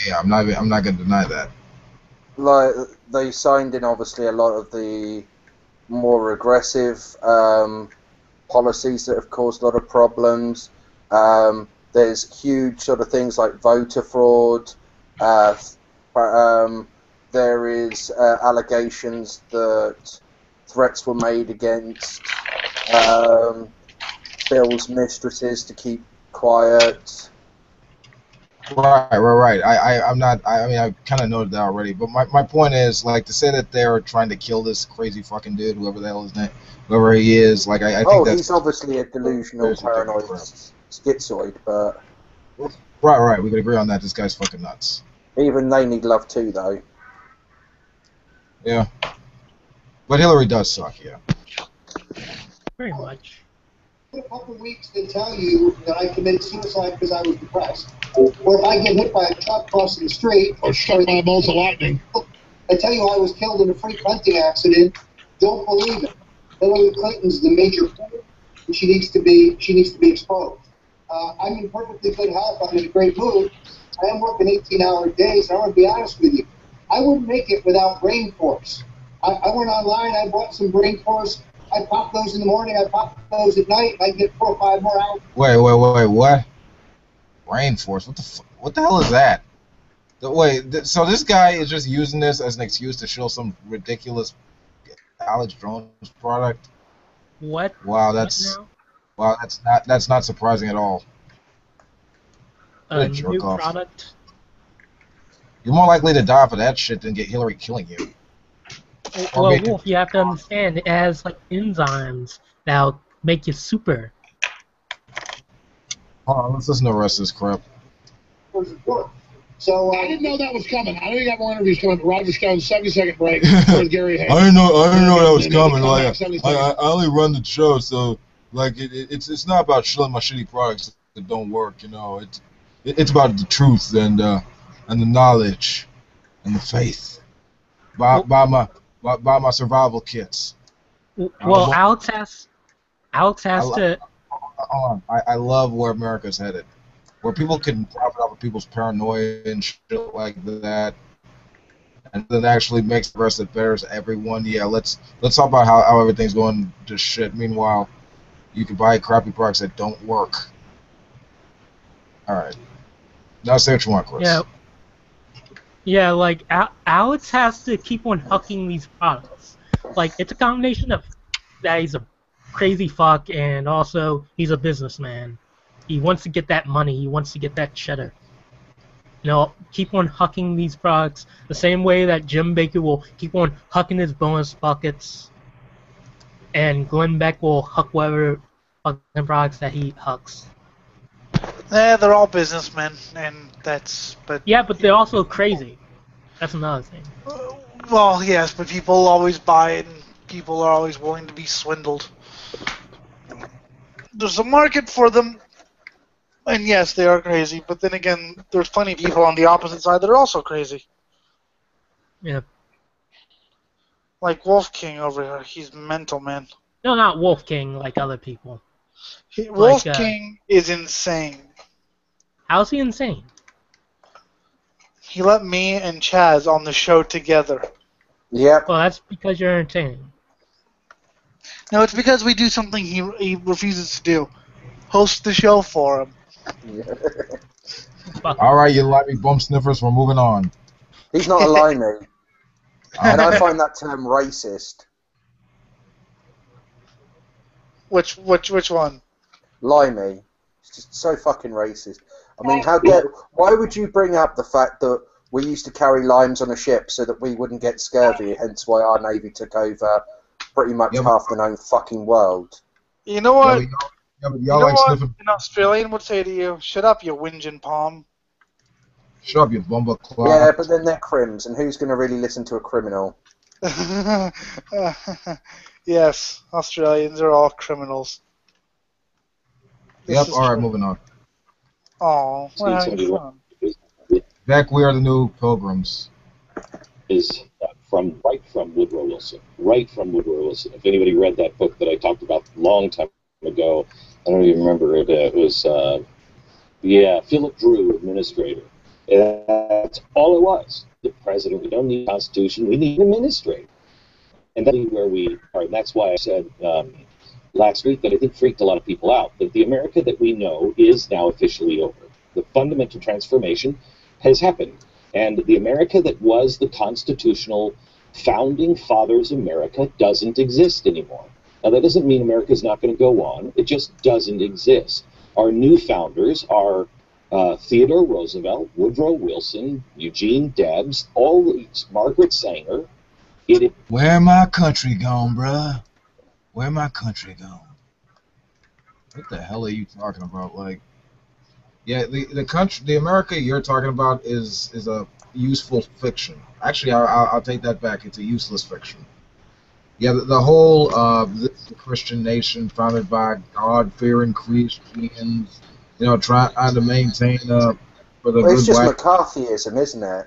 [SPEAKER 1] yeah, I'm not going to deny that.
[SPEAKER 2] Like they signed in obviously a lot of the more aggressive policies that have caused a lot of problems. There's huge sort of things like voter fraud. There is allegations that threats were made against Bill's mistresses to keep quiet.
[SPEAKER 1] Right. I'm not. I mean, I kind of noted that already. But my point is, like, to say that they're trying to kill this crazy fucking dude, whoever the hell his name, whoever he is, like, I think that's.
[SPEAKER 2] He's obviously a delusional, paranoid schizoid, but.
[SPEAKER 1] Right. We could agree on that. This guy's fucking nuts.
[SPEAKER 2] Even they need love too, though.
[SPEAKER 1] Yeah. But Hillary does suck, yeah.
[SPEAKER 3] Pretty much.
[SPEAKER 9] a couple of weeks to tell you that I committed suicide because I was depressed. Or if I get hit by a truck crossing the street,
[SPEAKER 6] Or struck by a bolt of lightning.
[SPEAKER 9] I tell you I was killed in a freak hunting accident. Don't believe it. Hillary Clinton's the major player, and she needs to be exposed. I'm in perfectly good health. I'm in a great mood. I am working 18-hour days, and I want to be honest with you. I wouldn't make it without Brain Force. I went online. I bought some Brain Force. I pop those in the morning. I pop those at night. I get 4 or 5 more hours.
[SPEAKER 1] Wait, what? Brain Force? What the hell is that? So this guy is just using this as an excuse to show some ridiculous Alex Jones product?
[SPEAKER 3] What?
[SPEAKER 1] Wow, that's not surprising at all.
[SPEAKER 3] A
[SPEAKER 1] Jerk
[SPEAKER 3] new
[SPEAKER 1] off.
[SPEAKER 3] product?
[SPEAKER 1] You're more likely to die for that shit than get Hillary killing you.
[SPEAKER 3] Well, Wolf, you have to understand, it has like enzymes that'll make you super.
[SPEAKER 1] Hold on, let's listen to the rest of this crap.
[SPEAKER 9] So
[SPEAKER 6] I didn't know that was coming. I know you got more interviews coming. Roger Stone, 70-second break with Gary Hayes.
[SPEAKER 1] I didn't know that was coming. Like,
[SPEAKER 6] 70
[SPEAKER 1] I only run the show, so like it's not about showing my shitty products that don't work. You know, it's about the truth and the knowledge and the faith. Buy my survival kits.
[SPEAKER 3] Well, Alex has to.
[SPEAKER 1] Hold on. I love where America's headed. Where people can profit off of people's paranoia and shit like that, and then actually makes the rest of it better to everyone. Yeah, let's talk about how everything's going to shit. Meanwhile, you can buy crappy products that don't work. All right, now say what you want, Chris.
[SPEAKER 3] Yeah, like Alex has to keep on hucking these products. Like it's a combination of that he's a crazy fuck and also he's a businessman. He wants to get that money. He wants to get that cheddar. You know, keep on hucking these products the same way that Jim Baker will keep on hucking his bonus buckets, and Glenn Beck will huck whatever fucking products that he hucks.
[SPEAKER 4] Yeah, they're all businessmen, and that's. But
[SPEAKER 3] yeah, but they're also crazy. That's another thing.
[SPEAKER 4] Well, yes, but people always buy it, and people are always willing to be swindled. There's a market for them. And yes, they are crazy, but then again, there's plenty of people on the opposite side that are also crazy.
[SPEAKER 3] Yeah.
[SPEAKER 4] Like Wolf King over here, he's mental, man.
[SPEAKER 3] No, not Wolf King, like other people.
[SPEAKER 4] Wolf King is insane.
[SPEAKER 3] How's he insane?
[SPEAKER 4] He let me and Chaz on the show together.
[SPEAKER 2] Yep.
[SPEAKER 3] Well, that's because you're entertaining.
[SPEAKER 4] No, it's because we do something he refuses to do. Host the show for him.
[SPEAKER 1] All right, you limey bum sniffers, we're moving on.
[SPEAKER 2] He's not a limey. And I find that term racist.
[SPEAKER 4] Which one?
[SPEAKER 2] Limey. It's just so fucking racist. I mean, why would you bring up the fact that we used to carry limes on a ship so that we wouldn't get scurvy, hence why our navy took over pretty much half the known fucking world?
[SPEAKER 4] You know what?
[SPEAKER 1] Yeah, but
[SPEAKER 4] you know what an Australian would say to you? Shut up, you whinging palm.
[SPEAKER 1] Shut up, you bumble clock.
[SPEAKER 2] Yeah, but then they're crims, and who's going to really listen to a criminal?
[SPEAKER 4] Yes, Australians are all criminals.
[SPEAKER 1] Yep, alright, moving on.
[SPEAKER 4] Oh, well,
[SPEAKER 1] Beck, we are the new pilgrims.
[SPEAKER 10] Is right from Woodrow Wilson. If anybody read that book that I talked about a long time ago, I don't even remember it. It was, Philip Drew, administrator. That's all it was. The president. We don't need a constitution. We need an administrator. And that's where we are. And that's why I said last week that I think freaked a lot of people out. That the America that we know is now officially over. The fundamental transformation has happened. And the America that was the constitutional founding fathers' America doesn't exist anymore. Now, that doesn't mean America's not going to go on. It just doesn't exist. Our new founders are Theodore Roosevelt, Woodrow Wilson, Eugene Debs, all these, Margaret Sanger.
[SPEAKER 1] Where my country gone, bruh? Where my country gone? What the hell are you talking about? Like, yeah, the country, the America you're talking about is a useful fiction. Actually, I'll take that back. It's a useless fiction. Yeah, the whole this is a Christian nation founded by God-fearing Christians, trying to maintain for the
[SPEAKER 2] Well, it's
[SPEAKER 1] good
[SPEAKER 2] just
[SPEAKER 1] black.
[SPEAKER 2] McCarthyism, isn't it?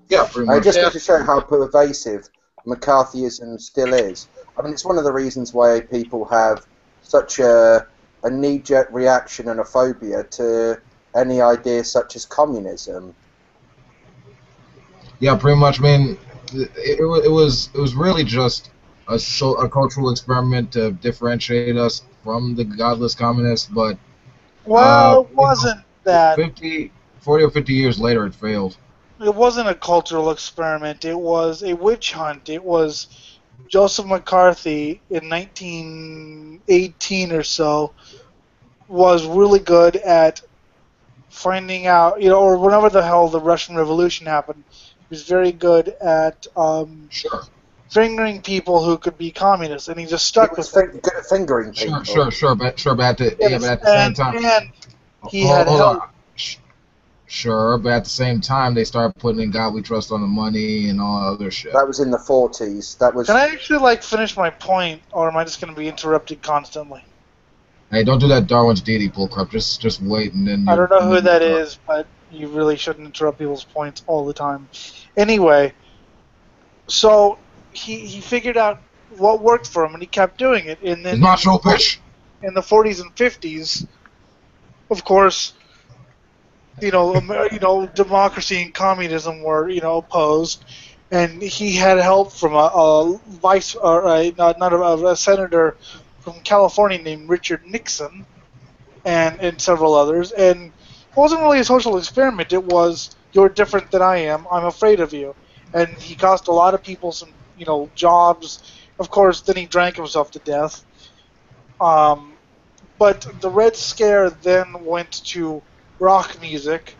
[SPEAKER 1] Yeah, pretty
[SPEAKER 2] And it
[SPEAKER 1] much.
[SPEAKER 2] just
[SPEAKER 3] Yeah.
[SPEAKER 2] goes to show how pervasive McCarthyism still is. I mean, it's one of the reasons why people have such a knee-jerk reaction and a phobia to any idea such as communism.
[SPEAKER 1] Yeah, pretty much. I mean, it was really just a cultural experiment to differentiate us from the godless communists, but
[SPEAKER 4] Well, it wasn't that.
[SPEAKER 1] 50, 40 or 50 years later, it failed.
[SPEAKER 4] It wasn't a cultural experiment. It was a witch hunt. It was Joseph McCarthy in 1918 or so was really good at finding out, or whenever the hell the Russian Revolution happened, he was very good at
[SPEAKER 1] Sure,
[SPEAKER 4] fingering people who could be communists, and he just
[SPEAKER 2] He
[SPEAKER 4] stuck
[SPEAKER 2] was
[SPEAKER 4] with it.
[SPEAKER 2] good at fingering
[SPEAKER 1] sure,
[SPEAKER 2] people.
[SPEAKER 4] Yes,
[SPEAKER 1] but at the same time,
[SPEAKER 4] and he had
[SPEAKER 1] hold on.
[SPEAKER 4] help.
[SPEAKER 1] Sure, but at the same time, they started putting in God We Trust on the money and all other shit.
[SPEAKER 2] That was in the 40s. That was.
[SPEAKER 4] Can I actually finish my point, or am I just going to be interrupted constantly?
[SPEAKER 1] Hey, don't do that Darwin's deity bullcrap. Just wait, and then
[SPEAKER 4] I
[SPEAKER 1] you.
[SPEAKER 4] don't know
[SPEAKER 1] And
[SPEAKER 4] who
[SPEAKER 1] then
[SPEAKER 4] that
[SPEAKER 1] you
[SPEAKER 4] is, but you really shouldn't interrupt people's points all the time. Anyway, so he figured out what worked for him, and he kept doing it. And then
[SPEAKER 1] It's not show bitch.
[SPEAKER 4] in the 40s and 50s, of course, democracy and communism were opposed, and he had help from a vice or a senator from California named Richard Nixon, and several others. And it wasn't really a social experiment. It was, you're different than I am. I'm afraid of you. And he cost a lot of people some jobs. Of course, then he drank himself to death. But the Red Scare then went to rock music,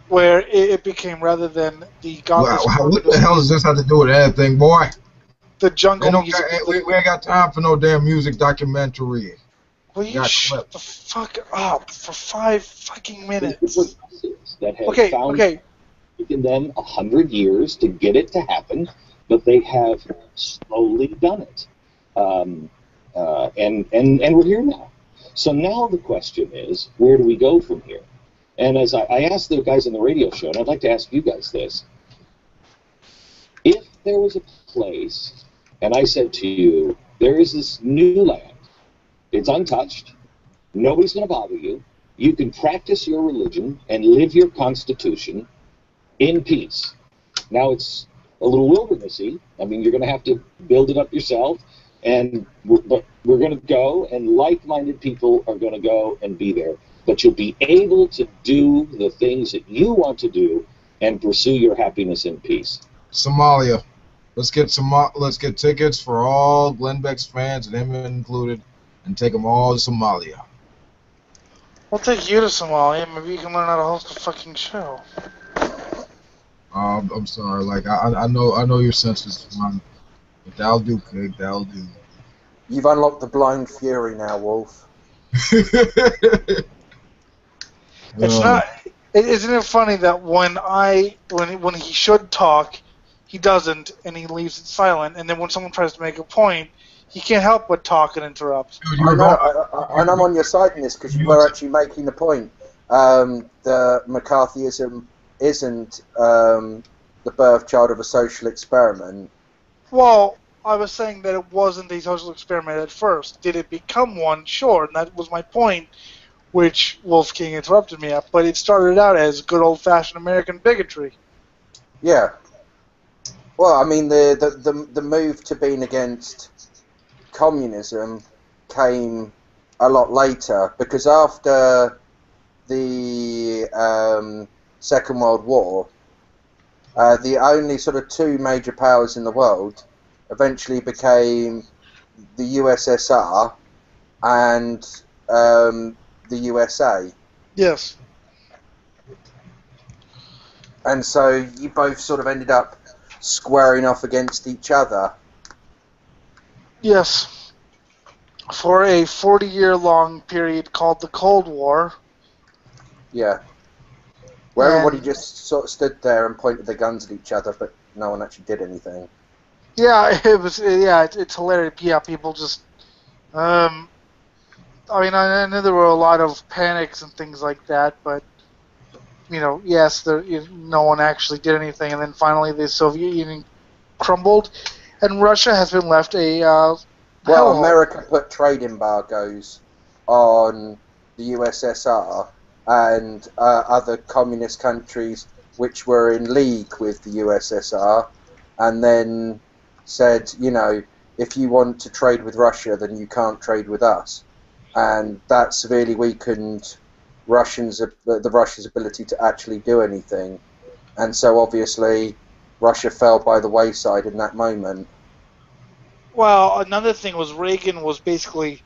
[SPEAKER 4] where it became, rather than the
[SPEAKER 1] Wow,
[SPEAKER 4] godless
[SPEAKER 1] what the hell does this have to do with anything, boy?
[SPEAKER 4] the jungle music.
[SPEAKER 1] We ain't got time for no damn music documentary.
[SPEAKER 4] Will you shut the fuck up for 5 fucking minutes?
[SPEAKER 10] That have
[SPEAKER 4] Okay,
[SPEAKER 10] found
[SPEAKER 4] okay.
[SPEAKER 10] taken them 100 years to get it to happen, but they have slowly done it, and we're here now. So now the question is, where do we go from here? And as I asked the guys on the radio show, and I'd like to ask you guys this: if there was a place, and I said to you, there is this new land, it's untouched, nobody's going to bother you, you can practice your religion and live your constitution in peace. Now it's a little wildernessy. I mean, you're going to have to build it up yourself, but we're going to go, and like-minded people are going to go and be there. But you'll be able to do the things that you want to do and pursue your happiness in peace.
[SPEAKER 1] Somalia. Let's get tickets for all Glenn Beck's fans, and him included, and take them all to Somalia.
[SPEAKER 4] We'll take you to Somalia. Maybe you can learn how to host a fucking show.
[SPEAKER 1] I'm sorry. I know your senses, man. But that'll do, Craig. That'll do.
[SPEAKER 2] You've unlocked the blind fury now, Wolf.
[SPEAKER 4] It's not. Isn't it funny that when he should talk, he doesn't, and he leaves it silent, and then when someone tries to make a point, he can't help but talk and interrupt.
[SPEAKER 1] Dude,
[SPEAKER 2] I know, and I'm on your side in this because you were actually making the point. The McCarthyism isn't the birth child of a social experiment.
[SPEAKER 4] Well, I was saying that it wasn't a social experiment at first. Did it become one? Sure, and that was my point, which Wolf King interrupted me at. But it started out as good old-fashioned American bigotry.
[SPEAKER 2] Yeah. Well, I mean, the move to being against communism came a lot later, because after the Second World War, the only sort of two major powers in the world eventually became the USSR and the USA.
[SPEAKER 4] Yes.
[SPEAKER 2] And so you both sort of ended up squaring off against each other.
[SPEAKER 4] Yes. For a 40-year-long period called the Cold War.
[SPEAKER 2] Yeah. Where everybody just sort of stood there and pointed their guns at each other, but no one actually did anything.
[SPEAKER 4] Yeah, it was. Yeah, it's hilarious. Yeah, people just. I mean, I know there were a lot of panics and things like that, but yes, no one actually did anything, and then finally the Soviet Union crumbled, and Russia has been left a
[SPEAKER 2] Well,
[SPEAKER 4] hellhole.
[SPEAKER 2] America put trade embargoes on the USSR and other communist countries which were in league with the USSR, and then said, if you want to trade with Russia, then you can't trade with us, and that severely weakened the Russians' ability to actually do anything, and so obviously Russia fell by the wayside in that moment.
[SPEAKER 4] Well, another thing was Reagan was basically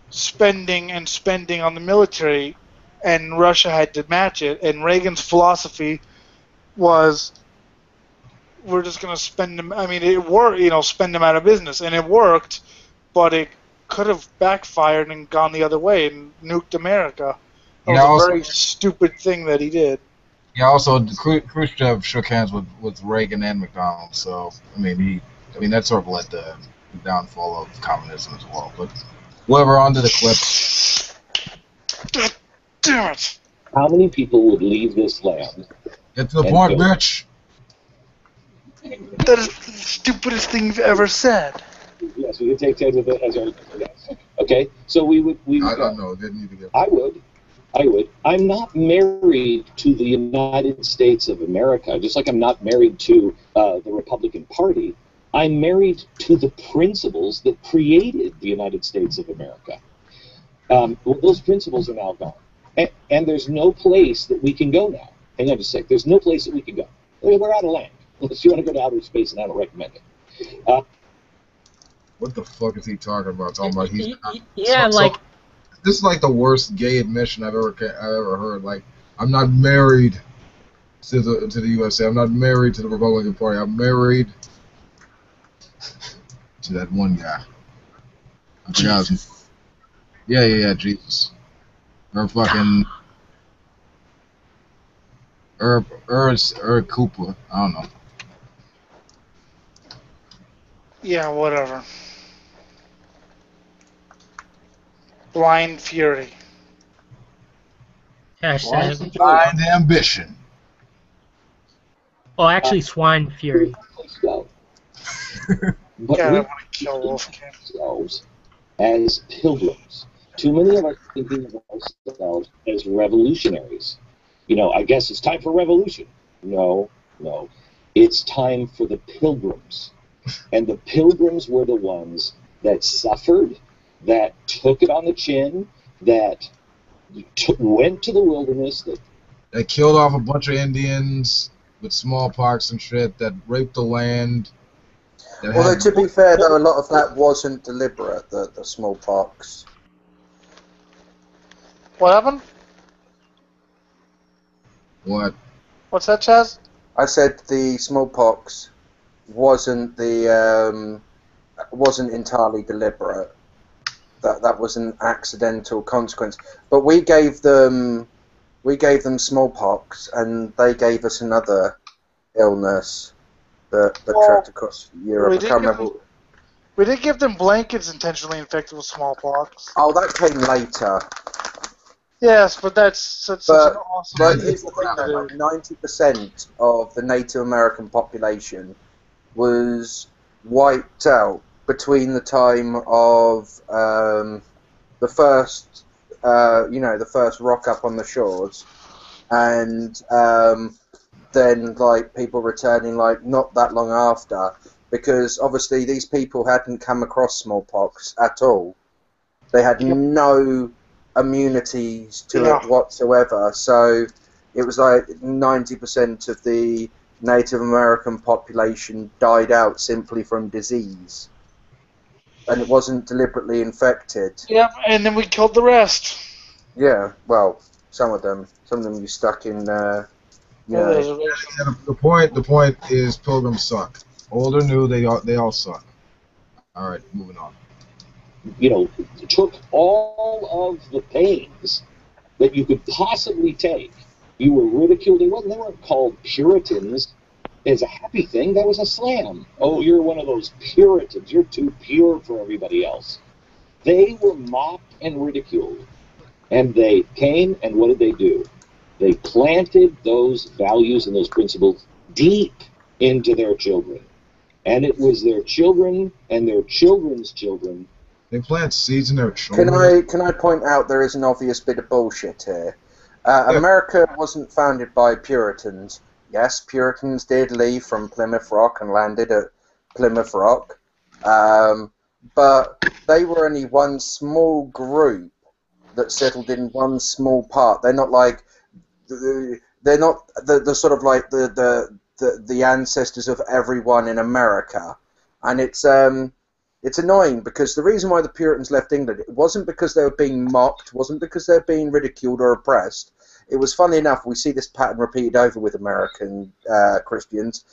[SPEAKER 4] spending and spending on the military, and Russia had to match it. And Reagan's philosophy was, we're just going to spend them. I mean, it worked, spend them out of business, and it worked, but it could have backfired and gone the other way and nuked America. That was a very stupid thing that he did.
[SPEAKER 1] Yeah, also Khrushchev shook hands with Reagan and McDonald, so I mean that sort of led to the downfall of communism as well. But whoever onto the clip.
[SPEAKER 4] Damn it!
[SPEAKER 10] How many people would leave this land?
[SPEAKER 1] Get to the point, bitch.
[SPEAKER 4] That is the stupidest thing you've ever said.
[SPEAKER 10] Yes, we could take care of it as our yes. Okay, so we would.
[SPEAKER 1] I don't know. Didn't even get.
[SPEAKER 10] I would. I'm not married to the United States of America, just like I'm not married to the Republican Party. I'm married to the principles that created the United States of America. Well, those principles are now gone. And there's no place that we can go now. Hang on just a sec. There's no place that we can go. We're out of land. Unless you want to go to outer space, and I don't recommend it.
[SPEAKER 1] What the fuck is he talking about? Talking about this is like the worst gay admission I've ever heard. Like, I'm not married to the USA. I'm not married to the Republican Party. I'm married to that one guy.
[SPEAKER 4] Jesus.
[SPEAKER 1] Yeah, Jesus. Or fucking Cooper. I don't know.
[SPEAKER 4] Yeah, whatever. Blind fury.
[SPEAKER 3] Hashtag.
[SPEAKER 1] Blind ambition.
[SPEAKER 3] Oh, actually, swine fury.
[SPEAKER 10] But
[SPEAKER 4] God,
[SPEAKER 10] we
[SPEAKER 4] I want to kill Wolfgang.
[SPEAKER 10] ourselves as pilgrims. Too many of us thinking of ourselves as revolutionaries. I guess it's time for revolution. No. It's time for the pilgrims. And the pilgrims were the ones that suffered, that took it on the chin, that went to the wilderness.
[SPEAKER 1] That killed off a bunch of Indians with smallpox and shit, that raped the land.
[SPEAKER 2] Although, to be fair, though, a lot of that wasn't deliberate, the smallpox.
[SPEAKER 4] What happened?
[SPEAKER 1] What?
[SPEAKER 4] What's that, Chaz?
[SPEAKER 2] I said the smallpox wasn't entirely deliberate. That was an accidental consequence. But we gave them smallpox, and they gave us another illness that tracked across Europe. I can't remember.
[SPEAKER 4] We did give them blankets intentionally infected with smallpox.
[SPEAKER 2] Oh, that came later.
[SPEAKER 4] Yes, but that's such an awesome
[SPEAKER 2] But
[SPEAKER 4] thing
[SPEAKER 2] here's the thing, though, 90% of the Native American population was wiped out between the time of the first rock up on the shores, and then people returning not that long after, because obviously these people hadn't come across smallpox at all. They had no immunities to it whatsoever, so it was 90% of the Native American population died out simply from disease, and it wasn't deliberately infected.
[SPEAKER 4] Yep, and then we killed the rest.
[SPEAKER 2] Yeah, well, some of them you stuck in. The
[SPEAKER 1] point is, pilgrims suck. Old or new, they all suck. All right, moving on.
[SPEAKER 10] Took all of the pains that you could possibly take. You were ridiculed. They weren't called Puritans. as a happy thing, that was a slam. Oh, you're one of those Puritans. You're too pure for everybody else. They were mocked and ridiculed. And they came, and what did they do? They planted those values and those principles deep into their children. And it was their children and their children's children.
[SPEAKER 1] They plant seeds in their children.
[SPEAKER 2] Can I point out there is an obvious bit of bullshit here? America wasn't founded by Puritans. Yes, Puritans did leave from Plymouth Rock and landed at Plymouth Rock, but they were only one small group that settled in one small part. They're not like they're not the sort of like the ancestors of everyone in America, and it's annoying because the reason why the Puritans left England, it wasn't because they were being mocked, wasn't because they were being ridiculed or oppressed. It was, funny enough, we see this pattern repeated over with American Christians.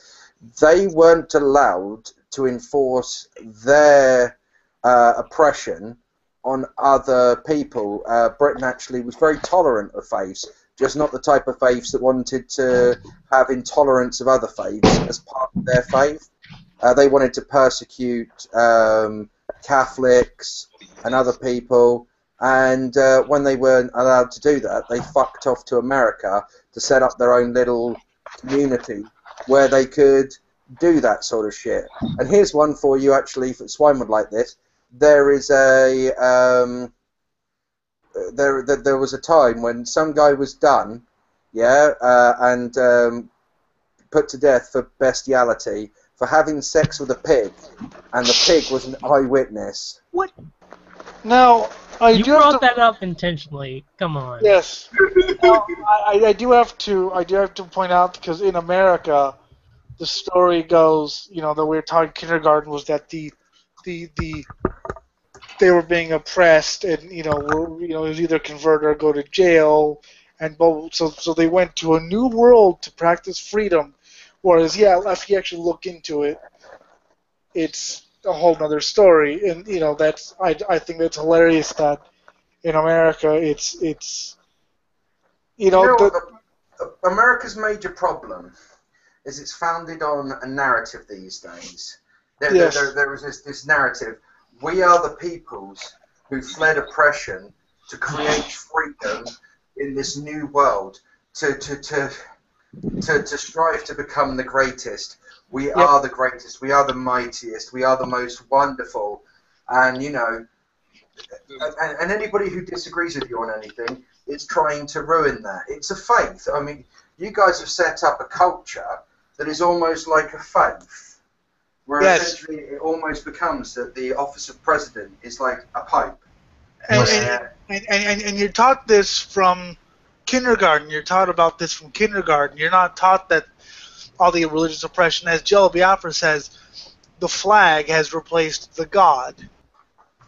[SPEAKER 2] They weren't allowed to enforce their oppression on other people. Britain actually was very tolerant of faiths, just not the type of faiths that wanted to have intolerance of other faiths as part of their faith. They wanted to persecute Catholics and other people, and when they weren't allowed to do that, they fucked off to America to set up their own little community where they could do that sort of shit. And here's one for you, actually, if Swine would like this. There is a there was a time when some guy was done, and put to death for bestiality, for having sex with a pig, and the pig was an eyewitness.
[SPEAKER 3] What?
[SPEAKER 4] Now,
[SPEAKER 3] You brought that up intentionally. Come on.
[SPEAKER 4] Yes. Now, I do have to point out, because in America, the story goes, that we were taught in kindergarten was that they were being oppressed, and it was either convert or go to jail, and so they went to a new world to practice freedom. Whereas, if you actually look into it, it's a whole other story, and that's I think that's hilarious that in America it's
[SPEAKER 2] America's major problem is it's founded on a narrative these days. There is this narrative. We are the peoples who fled oppression to create freedom in this new world, to strive to become the greatest. We are the greatest. We are the mightiest. We are the most wonderful. And and anybody who disagrees with you on anything is trying to ruin that. It's a faith. I mean, you guys have set up a culture that is almost like a faith, where essentially it almost becomes that the office of president is like a pope.
[SPEAKER 4] And you're taught this from kindergarten. You're taught about this from kindergarten. You're not taught that all the religious oppression, as Jello Biafra says, the flag has replaced the god.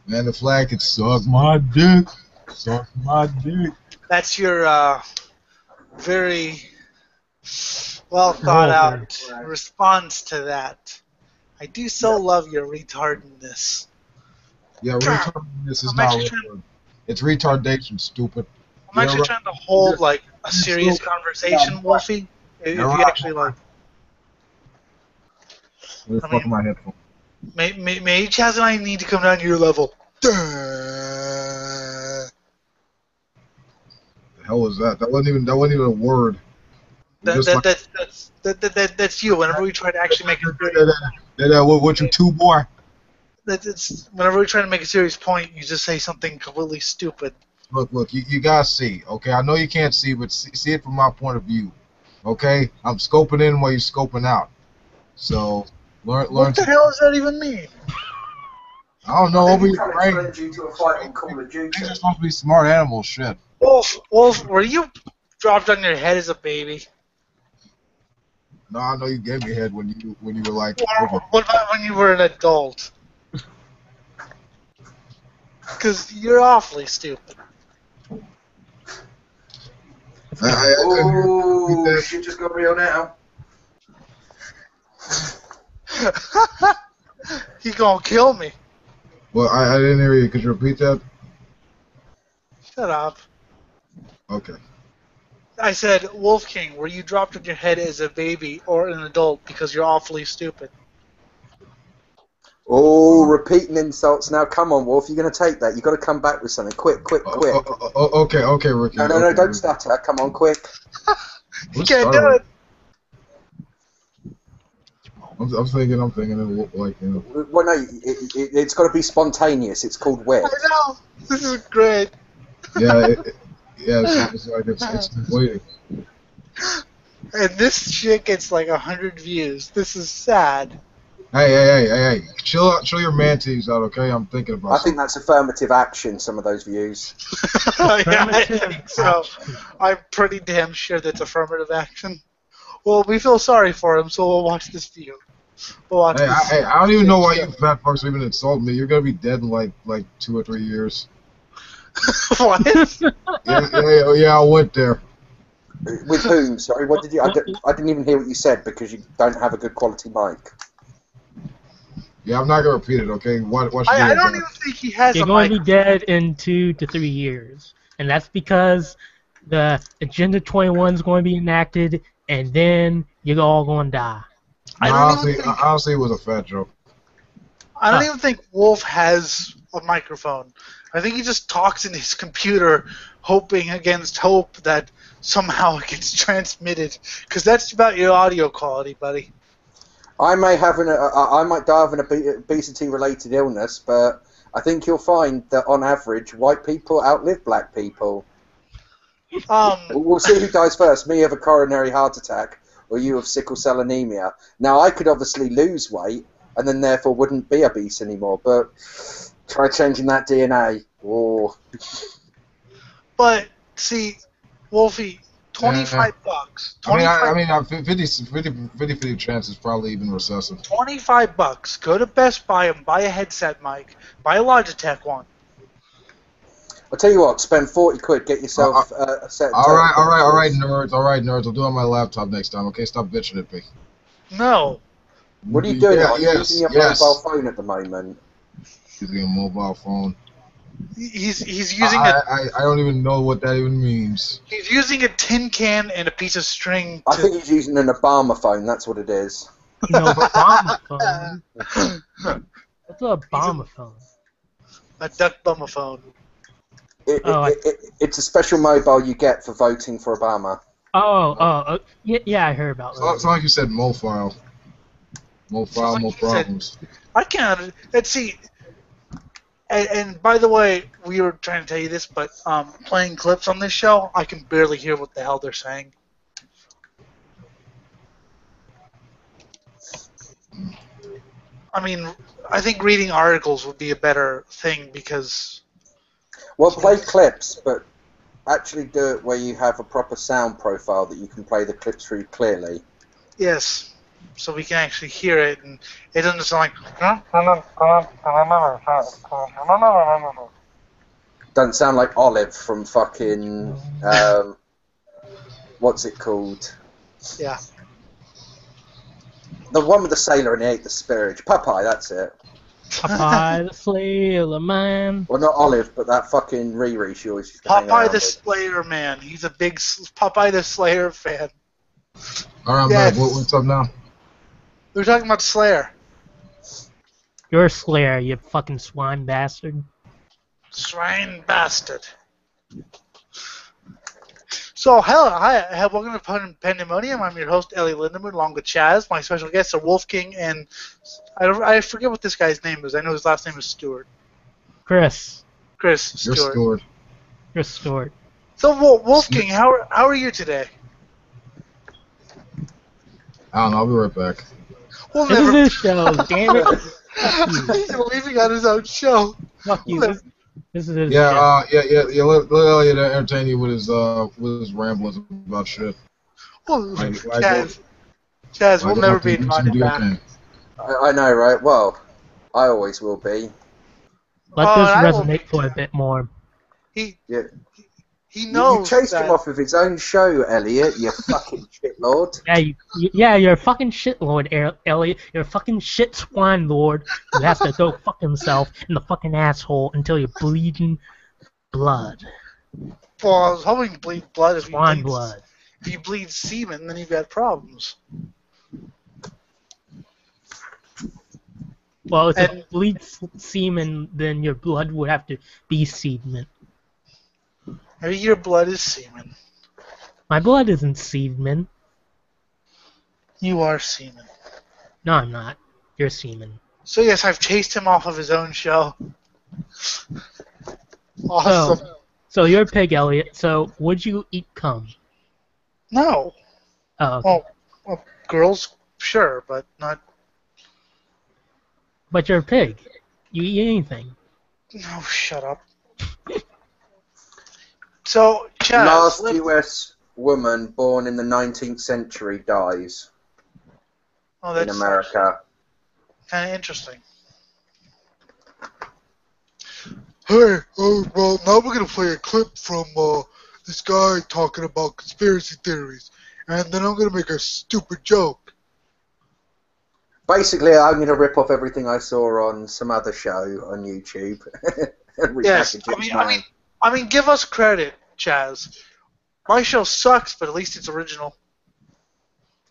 [SPEAKER 1] Man, the flag could suck my dick. Suck my dick.
[SPEAKER 4] That's your very well thought out response to that. I do love your retardedness.
[SPEAKER 1] Yeah, retardedness is not retarded. It's retardation, stupid.
[SPEAKER 4] I'm actually trying to hold like a serious conversation, Wolfie. If you actually like.
[SPEAKER 1] Where the fuck are my headphones?
[SPEAKER 4] Maybe Chaz and I need to come down to your level.
[SPEAKER 1] The hell was that? That wasn't even a word.
[SPEAKER 4] That's you. Whenever we try to actually make
[SPEAKER 1] what you two boy?
[SPEAKER 4] Whenever we try to make a serious point, you just say something completely stupid.
[SPEAKER 1] Look, you guys see, okay? I know you can't see, but see it from my point of view, okay? I'm scoping in while you're scoping out. So, learn.
[SPEAKER 4] What the hell does that even mean?
[SPEAKER 1] I don't know. Over your brain.
[SPEAKER 2] You to a fight on Call of Duty.
[SPEAKER 1] These are supposed to be smart animals, shit.
[SPEAKER 4] Wolf, were you dropped on your head as a baby?
[SPEAKER 1] No, I know you gave me head when you were like.
[SPEAKER 4] What about when you were an adult? Because you're awfully stupid.
[SPEAKER 2] Oh, shit just got real now.
[SPEAKER 4] He's gonna kill me.
[SPEAKER 1] Well, I didn't hear you. Could you repeat that?
[SPEAKER 4] Shut up.
[SPEAKER 1] Okay.
[SPEAKER 4] I said, Wolf King, were you dropped on your head as a baby or an adult because you're awfully stupid?
[SPEAKER 2] Oh, repeating insults now. Come on, Wolf. You're going to take that. You've got to come back with something. Quick.
[SPEAKER 1] Okay, Ricky.
[SPEAKER 2] No, don't stutter. Come on, quick.
[SPEAKER 4] You can't do it.
[SPEAKER 1] I'm thinking like, you know.
[SPEAKER 2] Well, no, it's got to be spontaneous. It's called wit.
[SPEAKER 4] I know. This is great.
[SPEAKER 1] Yeah, it's like it's waiting.
[SPEAKER 4] And this shit gets like 100 views. This is sad.
[SPEAKER 1] Hey! Chill your man-tees out, okay? I'm thinking about.
[SPEAKER 2] I think that's affirmative action. Some of those views.
[SPEAKER 4] Yeah, I think so. I'm pretty damn sure that's affirmative action. Well, we feel sorry for him, so we'll watch this view. We'll watch this.
[SPEAKER 1] I don't even know why you fat fucks even insult me. You're gonna be dead in like 2 or 3 years.
[SPEAKER 4] What?
[SPEAKER 1] Yeah, I went there.
[SPEAKER 2] With whom? Sorry, what did you? I didn't even hear what you said because you don't have a good quality mic.
[SPEAKER 1] Yeah, I'm not gonna repeat it. Okay,
[SPEAKER 4] I don't even think he has.
[SPEAKER 3] You're going to be dead in 2 to 3 years, and that's because the Agenda 21 is going to be enacted, and then you're all going to die.
[SPEAKER 1] Honestly, it was a fat joke.
[SPEAKER 4] I don't even think Wolf has a microphone. I think he just talks in his computer, hoping against hope that somehow it gets transmitted. Because that's about your audio quality, buddy.
[SPEAKER 2] I might die of an obesity-related illness, but I think you'll find that on average, white people outlive black people. We'll see who dies first, me of a coronary heart attack, or you of sickle cell anemia. Now, I could obviously lose weight, and then therefore wouldn't be obese anymore, but try changing that DNA. Oh.
[SPEAKER 4] But, see, Wolfie, $25.
[SPEAKER 1] I mean, 50 chance is probably even recessive.
[SPEAKER 4] $25. Go to Best Buy and buy a headset mic. Buy a Logitech one.
[SPEAKER 2] I'll tell you what, spend 40 quid, get yourself a set.
[SPEAKER 1] All right, nerds. I'll do it on my laptop next time. Okay, stop bitching at me.
[SPEAKER 4] No.
[SPEAKER 2] What are you doing? Are you using your mobile phone at the moment?
[SPEAKER 1] Using a mobile phone.
[SPEAKER 4] He's using
[SPEAKER 1] I don't even know what that even means.
[SPEAKER 4] He's using a tin can and a piece of string.
[SPEAKER 2] I think he's using an Obama phone. That's what it is.
[SPEAKER 3] No, Obama phone. What's an Obama phone?
[SPEAKER 4] A duck bummer phone.
[SPEAKER 2] It's a special mobile you get for voting for Obama.
[SPEAKER 3] Yeah, I heard about that.
[SPEAKER 1] It's like you said, Mofile. Mofile, no problems.
[SPEAKER 4] I can't. Let's see. And by the way, we were trying to tell you this, but playing clips on this show, I can barely hear what the hell they're saying. I mean, I think reading articles would be a better thing because...
[SPEAKER 2] Well, play clips, but actually do it where you have a proper sound profile that you can play the clips through clearly.
[SPEAKER 4] Yes. So we can actually hear it, and it doesn't sound like...
[SPEAKER 2] Doesn't sound like Olive from fucking... what's it called?
[SPEAKER 4] Yeah.
[SPEAKER 2] The one with the sailor and he ate the spirits. Popeye, that's it.
[SPEAKER 3] Popeye the Slayer Man.
[SPEAKER 2] Well, not Olive, but that fucking Riri she always used to hang
[SPEAKER 4] Popeye
[SPEAKER 2] around
[SPEAKER 4] the
[SPEAKER 2] with.
[SPEAKER 4] Slayer Man. He's a big Popeye the Slayer fan.
[SPEAKER 1] Alright,
[SPEAKER 4] Yes.
[SPEAKER 1] man, what's up now?
[SPEAKER 4] We're talking about Slayer.
[SPEAKER 3] You're a Slayer, you fucking swine bastard.
[SPEAKER 4] Swine bastard. So, hi, welcome to Pandemonium. I'm your host, Ellie Lindemann, along with Chaz. My special guests are Wolf King and... I forget what this guy's name is. I know his last name is Stewart.
[SPEAKER 3] Chris.
[SPEAKER 1] You're
[SPEAKER 4] Stewart.
[SPEAKER 3] Chris Stewart.
[SPEAKER 4] So, Wolf King, how are you today?
[SPEAKER 1] I don't know, I'll be right back.
[SPEAKER 4] We'll
[SPEAKER 3] This
[SPEAKER 4] never...
[SPEAKER 3] is his show, damn it.
[SPEAKER 4] He's leaving on his own show.
[SPEAKER 3] Fuck you. This is his
[SPEAKER 1] Yeah,
[SPEAKER 3] show.
[SPEAKER 1] let Elliot entertain you with his ramblings about shit.
[SPEAKER 4] Well,
[SPEAKER 1] Like,
[SPEAKER 4] Chaz, we'll never be invited
[SPEAKER 1] do your
[SPEAKER 4] back.
[SPEAKER 1] thing.
[SPEAKER 2] I know, right? Well, I always will be.
[SPEAKER 3] Let this
[SPEAKER 4] I will
[SPEAKER 3] resonate for a bit more.
[SPEAKER 4] He
[SPEAKER 2] You
[SPEAKER 4] knows
[SPEAKER 2] chased
[SPEAKER 4] that...
[SPEAKER 2] him off of his own show, Elliot, you fucking shitlord.
[SPEAKER 3] Yeah, you're a fucking shitlord, Elliot. You're a fucking shit swine lord who has to go fuck himself in the fucking asshole until you're bleeding blood.
[SPEAKER 4] Well, I was hoping to bleed blood as we
[SPEAKER 3] Swine
[SPEAKER 4] did.
[SPEAKER 3] blood.
[SPEAKER 4] If you bleed semen, then you've got problems.
[SPEAKER 3] Well, if it bleeds semen, then your blood would have to be semen.
[SPEAKER 4] Maybe your blood is semen.
[SPEAKER 3] My blood isn't semen.
[SPEAKER 4] You are semen.
[SPEAKER 3] No, I'm not. You're semen.
[SPEAKER 4] So yes, I've chased him off of his own show. Awesome.
[SPEAKER 3] So you're a pig, Elliot. So would you eat cum?
[SPEAKER 4] No.
[SPEAKER 3] Oh, okay.
[SPEAKER 4] Well, girls, sure, but not.
[SPEAKER 3] But you're a pig. You eat anything.
[SPEAKER 4] No, shut up. So, Chaz,
[SPEAKER 2] Last US woman born in the 19th century dies in America.
[SPEAKER 4] Kind of interesting.
[SPEAKER 11] Hey, well, now we're going to play a clip from this guy talking about conspiracy theories, and then I'm going to make a stupid joke.
[SPEAKER 2] Basically, I'm going to rip off everything I saw on some other show on YouTube.
[SPEAKER 4] Yes, I mean, give us credit, Chaz. My show sucks, but at least it's original.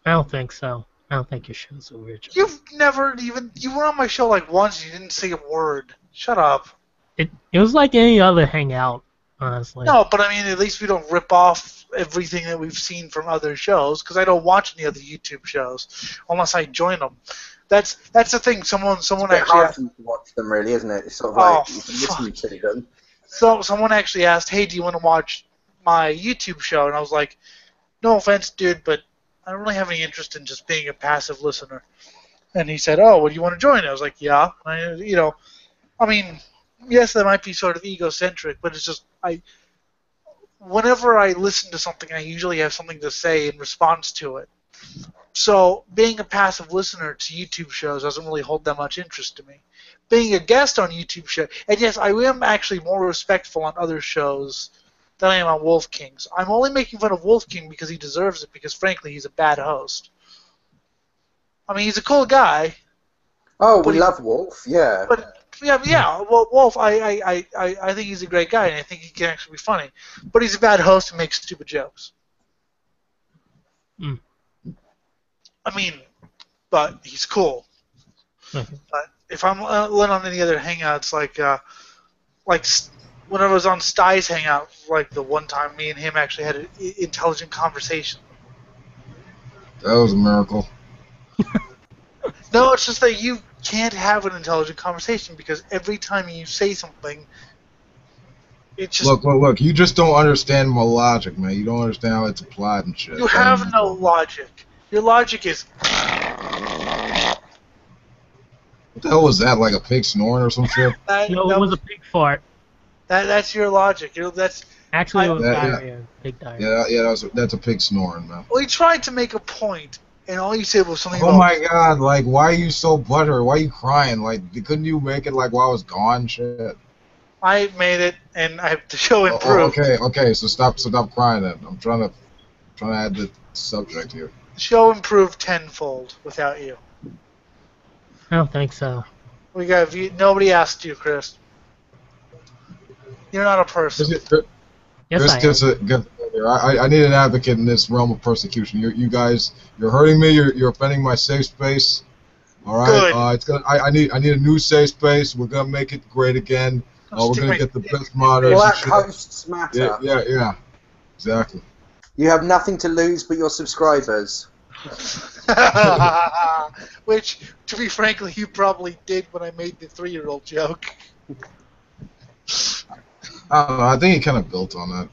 [SPEAKER 3] I don't think so. I don't think your show's original.
[SPEAKER 4] You've never even... You were on my show like once and you didn't say a word. Shut up.
[SPEAKER 3] It was like any other hangout, honestly.
[SPEAKER 4] No, but I mean, at least we don't rip off everything that we've seen from other shows, because I don't watch any other YouTube shows unless I join them. That's the thing. Someone
[SPEAKER 2] it's
[SPEAKER 4] actually
[SPEAKER 2] hard to watch them, really, isn't it? It's sort of like you can listen to them.
[SPEAKER 4] So someone actually asked, "Hey, do you want to watch my YouTube show?" And I was like, "No offense, dude, but I don't really have any interest in just being a passive listener." And he said, "Oh, well, do you want to join?" I was like, "Yeah." I mean, yes, that might be sort of egocentric, but it's just whenever I listen to something, I usually have something to say in response to it. So being a passive listener to YouTube shows doesn't really hold that much interest to me. Being a guest on YouTube show, and yes, I am actually more respectful on other shows than I am on Wolf King's. I'm only making fun of Wolf King because he deserves it, because frankly, he's a bad host. I mean, he's a cool guy.
[SPEAKER 2] Oh, we love Wolf, yeah.
[SPEAKER 4] But yeah. Well, Wolf, I think he's a great guy, and I think he can actually be funny. But he's a bad host and makes stupid jokes.
[SPEAKER 3] Mm. I
[SPEAKER 4] mean, but he's cool.
[SPEAKER 3] Okay.
[SPEAKER 4] But if I'm on any other hangouts, like when I was on Stai's hangout, like the one time me and him actually had an intelligent conversation.
[SPEAKER 1] That was a miracle.
[SPEAKER 4] No, it's just that you can't have an intelligent conversation because every time you say something, it's just...
[SPEAKER 1] Look, you just don't understand my logic, man. You don't understand how it's applied and shit.
[SPEAKER 4] You have no logic. Your logic is...
[SPEAKER 1] What the hell was that, like a pig snoring or some shit?
[SPEAKER 3] No, it was a pig fart.
[SPEAKER 4] That's your logic. That's...
[SPEAKER 3] Actually, it was diarrhea. Pig diarrhea.
[SPEAKER 1] Yeah, that's a pig snoring, man.
[SPEAKER 4] Well, he tried to make a point, and all you said was something
[SPEAKER 1] Oh
[SPEAKER 4] about...
[SPEAKER 1] my god, like, why are you so butthurt? Why are you crying? Like, couldn't you make it, like, while I was gone, shit?
[SPEAKER 4] I made it, and the show improved.
[SPEAKER 1] Okay, so stop crying then. I'm trying to add the subject here.
[SPEAKER 4] The show improved tenfold without you.
[SPEAKER 3] I don't think so.
[SPEAKER 4] Nobody asked you, Chris. You're not a person.
[SPEAKER 3] Yes,
[SPEAKER 1] I need an advocate in this realm of persecution. You guys, you're hurting me. You're offending my safe space. All right.
[SPEAKER 4] Good.
[SPEAKER 1] I need a new safe space. We're gonna make it great again. We're gonna get the best modders.
[SPEAKER 2] Black hosts matter.
[SPEAKER 1] Yeah. Exactly.
[SPEAKER 2] You have nothing to lose but your subscribers.
[SPEAKER 4] Which, to be frankly, you probably did when I made the 3-year-old joke.
[SPEAKER 1] I don't know. I think he kind of built on that.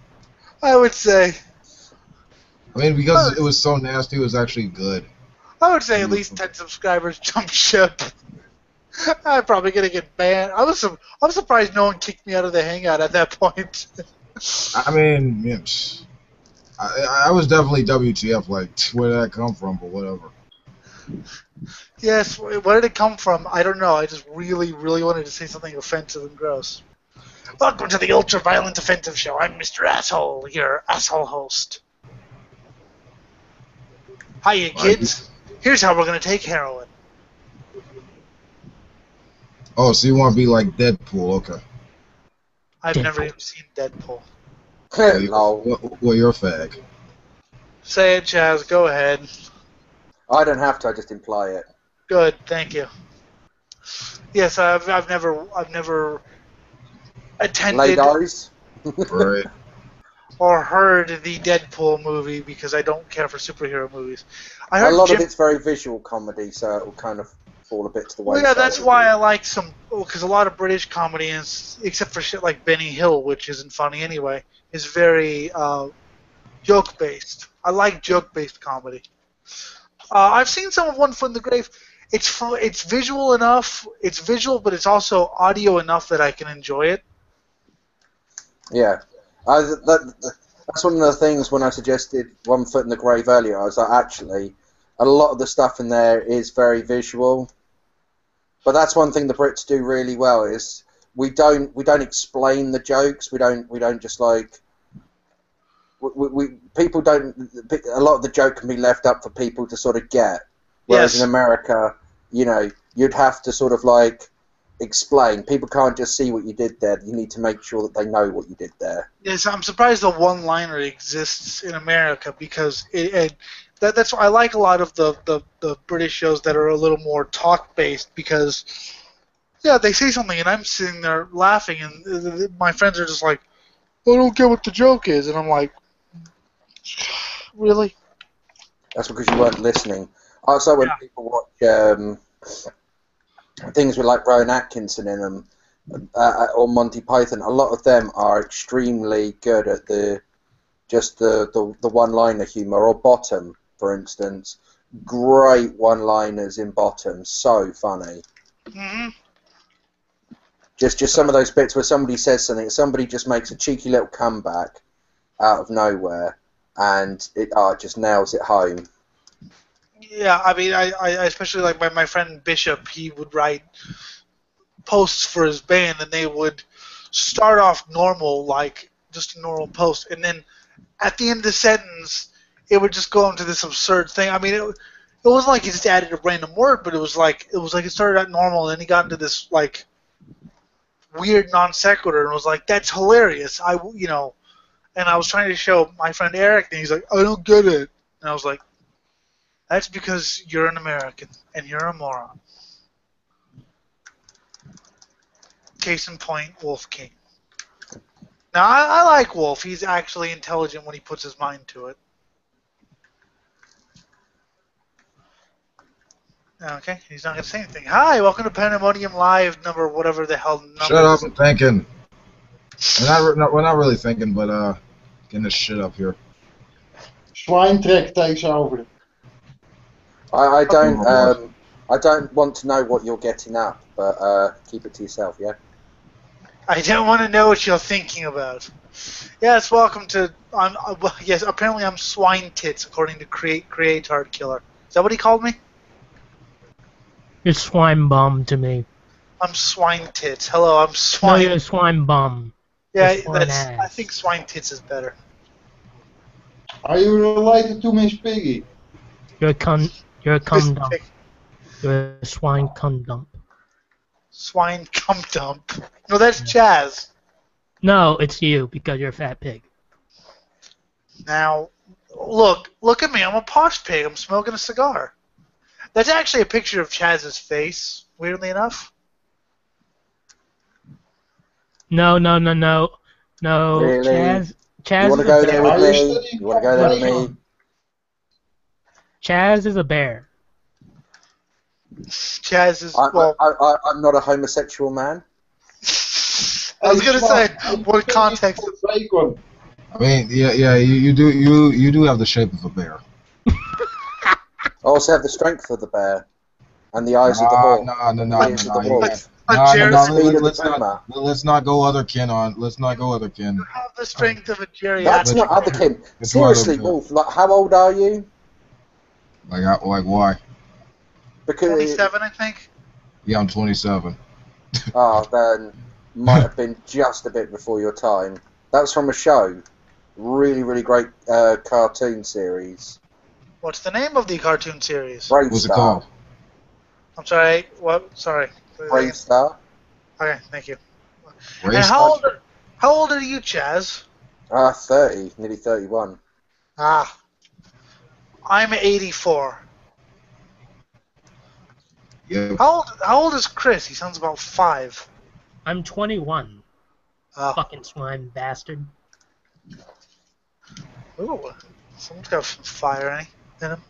[SPEAKER 4] I would say.
[SPEAKER 1] I mean, because it was so nasty, it was actually good.
[SPEAKER 4] I would say at least 10 subscribers jump ship. I'm probably gonna get banned. I was surprised no one kicked me out of the hangout at that point.
[SPEAKER 1] I mean, yeah, I was definitely WTF. Like, where did that come from? But whatever.
[SPEAKER 4] Yes, where did it come from? I don't know. I just really, really wanted to say something offensive and gross. Welcome to the Ultra-Violent Offensive Show. I'm Mr. Asshole, your asshole host. Hiya, kids. Here's how we're going to take heroin.
[SPEAKER 1] Oh, so you want to be like Deadpool, okay.
[SPEAKER 4] I've never even seen Deadpool.
[SPEAKER 2] Lol.
[SPEAKER 1] Well, you're a fag.
[SPEAKER 4] Say it, Chaz. Go ahead.
[SPEAKER 2] I don't have to. I just imply it.
[SPEAKER 4] Good. Thank you. Yes, I've never attended
[SPEAKER 2] Laid eyes.
[SPEAKER 1] Right.
[SPEAKER 4] or heard the Deadpool movie because I don't care for superhero movies. I
[SPEAKER 2] A
[SPEAKER 4] heard
[SPEAKER 2] lot
[SPEAKER 4] Jim.
[SPEAKER 2] of it's very visual comedy, so it will kind of fall a bit to the
[SPEAKER 4] Well,
[SPEAKER 2] wayside.
[SPEAKER 4] yeah, that's why I like some, because a lot of British comedy, is, except for shit like Benny Hill, which isn't funny anyway, is very joke-based. I like joke-based comedy. I've seen some of One Foot in the Grave. It's visual enough. It's visual, but it's also audio enough that I can enjoy it.
[SPEAKER 2] Yeah. That's one of the things when I suggested One Foot in the Grave earlier. I was like, actually, a lot of the stuff in there is very visual. But that's one thing the Brits do really well is we don't explain the jokes. We don't just like people don't. A lot of the joke can be left up for people to sort of get. Whereas
[SPEAKER 4] Yes.
[SPEAKER 2] in America, you'd have to sort of like explain. People can't just see what you did there. You need to make sure that they know what you did there.
[SPEAKER 4] Yes, I'm surprised the one-liner exists in America because that's why I like a lot of the British shows that are a little more talk-based because, yeah, they say something and I'm sitting there laughing and my friends are just like, I don't get what the joke is, and I'm like, really?
[SPEAKER 2] That's because you weren't listening. Also, when people watch things with like Rowan Atkinson in them, or Monty Python, a lot of them are extremely good at the one-liner humour. Or Bottom, for instance, great one-liners in Bottom, so funny.
[SPEAKER 4] Mm-hmm.
[SPEAKER 2] Just some of those bits where somebody says something, somebody just makes a cheeky little comeback out of nowhere, and it just nails it home.
[SPEAKER 4] Yeah, I mean, I especially like my friend Bishop, he would write posts for his band, and they would start off normal, like just a normal post, and then at the end of the sentence, it would just go into this absurd thing. I mean, it wasn't like he just added a random word, but it was like it started out normal, and then he got into this like weird non sequitur, and was like, "That's hilarious." And I was trying to show my friend Eric, and he's like, "I don't get it," and I was like, "That's because you're an American and you're a moron." Case in point, Wolf King. Now, I like Wolf. He's actually intelligent when he puts his mind to it. Okay, he's not going to say anything. Hi, welcome to Pandemonium Live, number whatever the hell number.
[SPEAKER 1] Shut up, I'm thinking. We're not really thinking, but getting this shit up here.
[SPEAKER 5] Zwijntrek takes over.
[SPEAKER 2] I don't want to know what you're getting up, but keep it to yourself, yeah?
[SPEAKER 4] I don't want to know what you're thinking about. Yes, welcome to. Yes, apparently I'm Swine Tits, according to Creatard Killer. Is that what he called me?
[SPEAKER 3] You're swine bum to me.
[SPEAKER 4] I'm Swine Tits. Hello, I'm
[SPEAKER 3] No,
[SPEAKER 4] Swine.
[SPEAKER 3] you're a swine bum.
[SPEAKER 4] Yeah,
[SPEAKER 3] You're swine
[SPEAKER 4] I
[SPEAKER 3] ass.
[SPEAKER 4] think Swine Tits is better.
[SPEAKER 5] Are you related to Miss Piggy?
[SPEAKER 3] You're a cum dump.
[SPEAKER 4] Chick-
[SPEAKER 3] You're a swine cum dump.
[SPEAKER 4] Swine cum dump. No, that's Chaz.
[SPEAKER 3] No, it's you because you're a fat pig.
[SPEAKER 4] Now, look at me. I'm a posh pig. I'm smoking a cigar. That's actually a picture of Chaz's face, weirdly enough.
[SPEAKER 3] No.
[SPEAKER 2] Really?
[SPEAKER 3] Chaz
[SPEAKER 2] You want to
[SPEAKER 3] is
[SPEAKER 2] go
[SPEAKER 3] a
[SPEAKER 2] there
[SPEAKER 3] bear.
[SPEAKER 2] with me? You want to go there with me?
[SPEAKER 3] Chaz is a bear.
[SPEAKER 4] Chaz is,
[SPEAKER 2] I'm not a homosexual man.
[SPEAKER 4] I was gonna say, what context?
[SPEAKER 5] Bacon.
[SPEAKER 1] I mean, yeah, you do have the shape of a bear.
[SPEAKER 2] I also have the strength of the bear and the eyes of the hawk.
[SPEAKER 1] No.
[SPEAKER 2] The ears of the wolf.
[SPEAKER 1] Let's not go otherkin on. Let's not go otherkin.
[SPEAKER 4] You have the strength of a geriatric.
[SPEAKER 2] That's not otherkin.
[SPEAKER 1] It's
[SPEAKER 2] Seriously,
[SPEAKER 1] otherkin.
[SPEAKER 2] Wolf. Like, how old are you?
[SPEAKER 1] Like why?
[SPEAKER 2] Because
[SPEAKER 4] 27, I think.
[SPEAKER 1] Yeah, I'm 27.
[SPEAKER 2] then might have been just a bit before your time. That was from a show. Really, really great cartoon series.
[SPEAKER 4] What's the name of the cartoon series?
[SPEAKER 2] Brave
[SPEAKER 1] What's it
[SPEAKER 2] Star.
[SPEAKER 1] called?
[SPEAKER 4] I'm sorry. What? Sorry.
[SPEAKER 2] Brave Star.
[SPEAKER 4] Okay, thank you.
[SPEAKER 1] Race
[SPEAKER 4] And how old are you, Chaz?
[SPEAKER 2] 30, nearly 31.
[SPEAKER 4] Ah. I'm 84.
[SPEAKER 1] Yeah.
[SPEAKER 4] How old is Chris? He sounds about 5.
[SPEAKER 3] I'm 21.
[SPEAKER 4] Oh.
[SPEAKER 3] Fucking swine bastard.
[SPEAKER 4] Ooh. Someone's got some fire in him.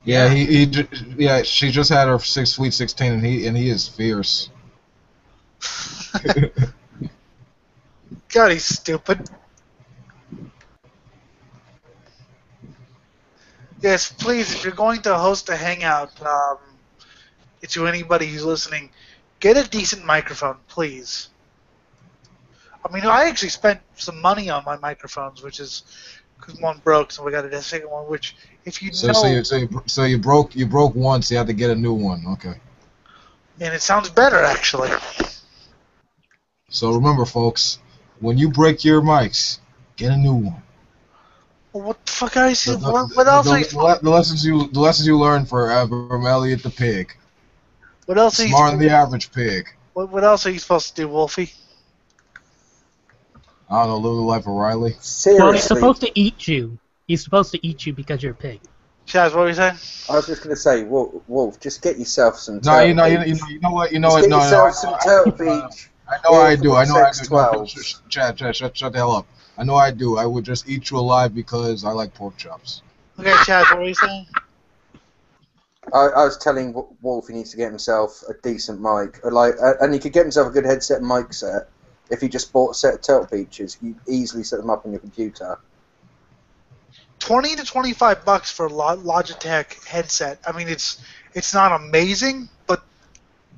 [SPEAKER 1] Yeah, yeah. She just had her sweet 16, and he is fierce.
[SPEAKER 4] God, he's stupid. Yes, please, if you're going to host a hangout, to anybody who's listening, get a decent microphone, please. I mean, I actually spent some money on my microphones, which is because one broke, so we got a second one. Which, if you know,
[SPEAKER 1] So you broke once, you had to get a new one. Okay.
[SPEAKER 4] And it sounds better actually.
[SPEAKER 1] So remember, folks, when you break your mics, get a new one.
[SPEAKER 4] Well, what the fuck are you saying? What else are you?
[SPEAKER 1] The lessons you learn from Elliot the pig.
[SPEAKER 4] What else are you?
[SPEAKER 1] Smarter than the average pig.
[SPEAKER 4] What else are you supposed to do, Wolfie?
[SPEAKER 1] I don't know, live the life of Riley.
[SPEAKER 2] Seriously.
[SPEAKER 3] Well, he's supposed to eat you. He's supposed to eat you because you're a pig.
[SPEAKER 4] Chaz, what were you saying?
[SPEAKER 2] I was just going to say, Wolf, just get yourself some.
[SPEAKER 1] No, you know what.
[SPEAKER 2] Get yourself some Turtle Beach.
[SPEAKER 1] I know I do. I know I do.
[SPEAKER 2] No,
[SPEAKER 1] Chad, shut the hell up. I know I do. I would just eat you alive because I like pork chops.
[SPEAKER 4] Okay, Chad, what were you saying?
[SPEAKER 2] I was telling Wolf he needs to get himself a decent mic, and he could get himself a good headset and mic set if he just bought a set of Turtle Beaches. You easily set them up on your computer.
[SPEAKER 4] $20 to $25 for a Logitech headset. I mean, it's not amazing, but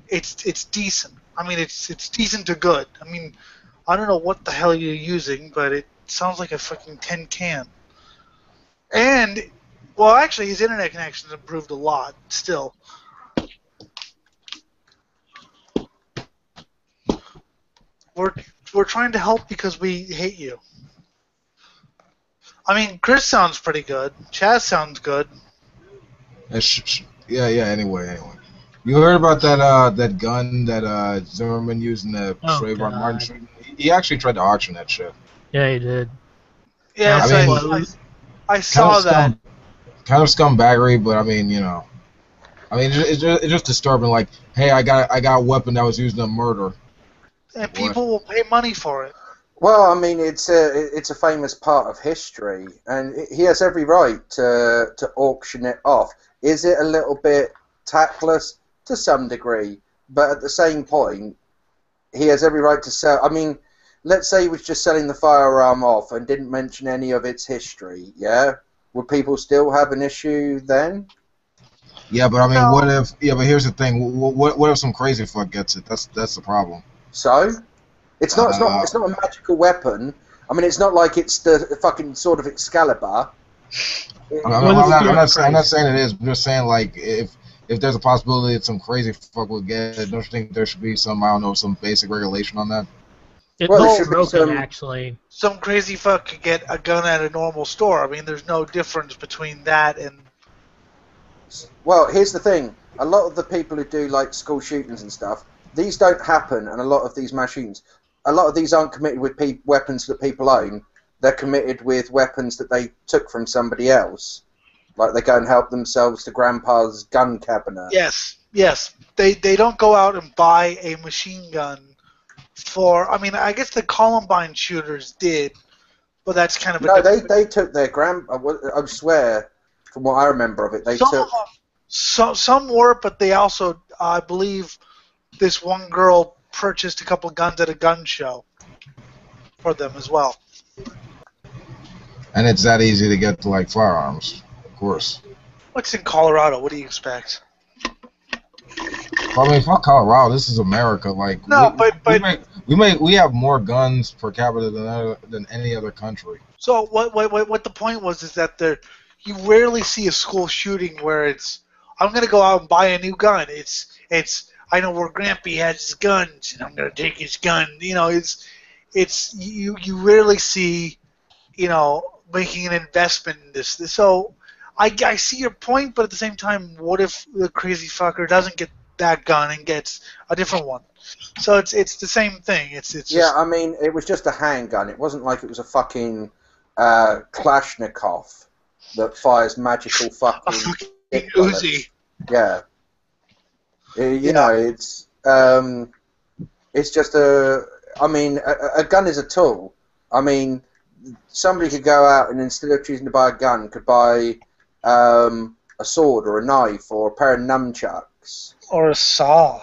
[SPEAKER 4] it's decent. I mean, it's decent to good. I mean, I don't know what the hell you're using, but it sounds like a fucking tin can. And, well, actually, his internet connection's improved a lot, still. We're trying to help because we hate you. I mean, Chris sounds pretty good. Chaz sounds good.
[SPEAKER 1] Yeah. Anyway. You heard about that gun that Zimmerman used in the Trayvon Martin shooting? He actually tried to auction that shit.
[SPEAKER 3] Yeah, he did.
[SPEAKER 4] Yeah, I saw that.
[SPEAKER 1] Kind of scumbaggery, but I mean, it's just disturbing. Like, hey, I got a weapon that was used in a murder,
[SPEAKER 4] and people will pay money for it.
[SPEAKER 2] Well, I mean, it's a famous part of history, and he has every right to auction it off. Is it a little bit tactless? To some degree, but at the same point, he has every right to sell. I mean, let's say he was just selling the firearm off and didn't mention any of its history, yeah? Would people still have an issue then?
[SPEAKER 1] Yeah, but I mean, what if? Yeah, but here's the thing. What if some crazy fuck gets it? That's the problem.
[SPEAKER 2] So, it's not a magical weapon. I mean, it's not like it's the fucking sword of Excalibur.
[SPEAKER 1] I'm not saying it is. I'm just saying, like, if there's a possibility that some crazy fuck will get it, don't you think there should be some basic regulation on that?
[SPEAKER 3] It's broken, actually.
[SPEAKER 4] Some crazy fuck could get a gun at a normal store. I mean, there's no difference between that and...
[SPEAKER 2] Well, here's the thing. A lot of the people who do, like, school shootings and stuff, these don't happen, and a lot of these mass shootings, a lot of these aren't committed with weapons that people own. They're committed with weapons that they took from somebody else. Like, they go and help themselves to Grandpa's gun cabinet.
[SPEAKER 4] Yes. They don't go out and buy a machine gun for... I mean, I guess the Columbine shooters did, but that's kind of a...
[SPEAKER 2] No, they took their I swear, from what I remember of it, they took...
[SPEAKER 4] Some were, but they also, I believe, this one girl purchased a couple guns at a gun show for them as well.
[SPEAKER 1] And it's that easy to get to, like, firearms. Of course.
[SPEAKER 4] What's in Colorado? What do you expect?
[SPEAKER 1] I mean, fuck Colorado. This is America. Like,
[SPEAKER 4] no,
[SPEAKER 1] we have more guns per capita than any other country.
[SPEAKER 4] So what the point was is that you rarely see a school shooting where it's I'm gonna go out and buy a new gun. It's I know where Grampy has his guns and I'm gonna take his gun. You know, it's you rarely see making an investment in this. So. I see your point, but at the same time, what if the crazy fucker doesn't get that gun and gets a different one? So it's the same thing. It's
[SPEAKER 2] yeah. I mean, it was just a handgun. It wasn't like it was a fucking Kalashnikov. that fires magical fucking dick bullets.
[SPEAKER 4] Uzi.
[SPEAKER 2] Yeah. You know, it's just a. I mean, a gun is a tool. I mean, somebody could go out and instead of choosing to buy a gun, could buy a sword or a knife or a pair of nunchucks.
[SPEAKER 4] Or a saw.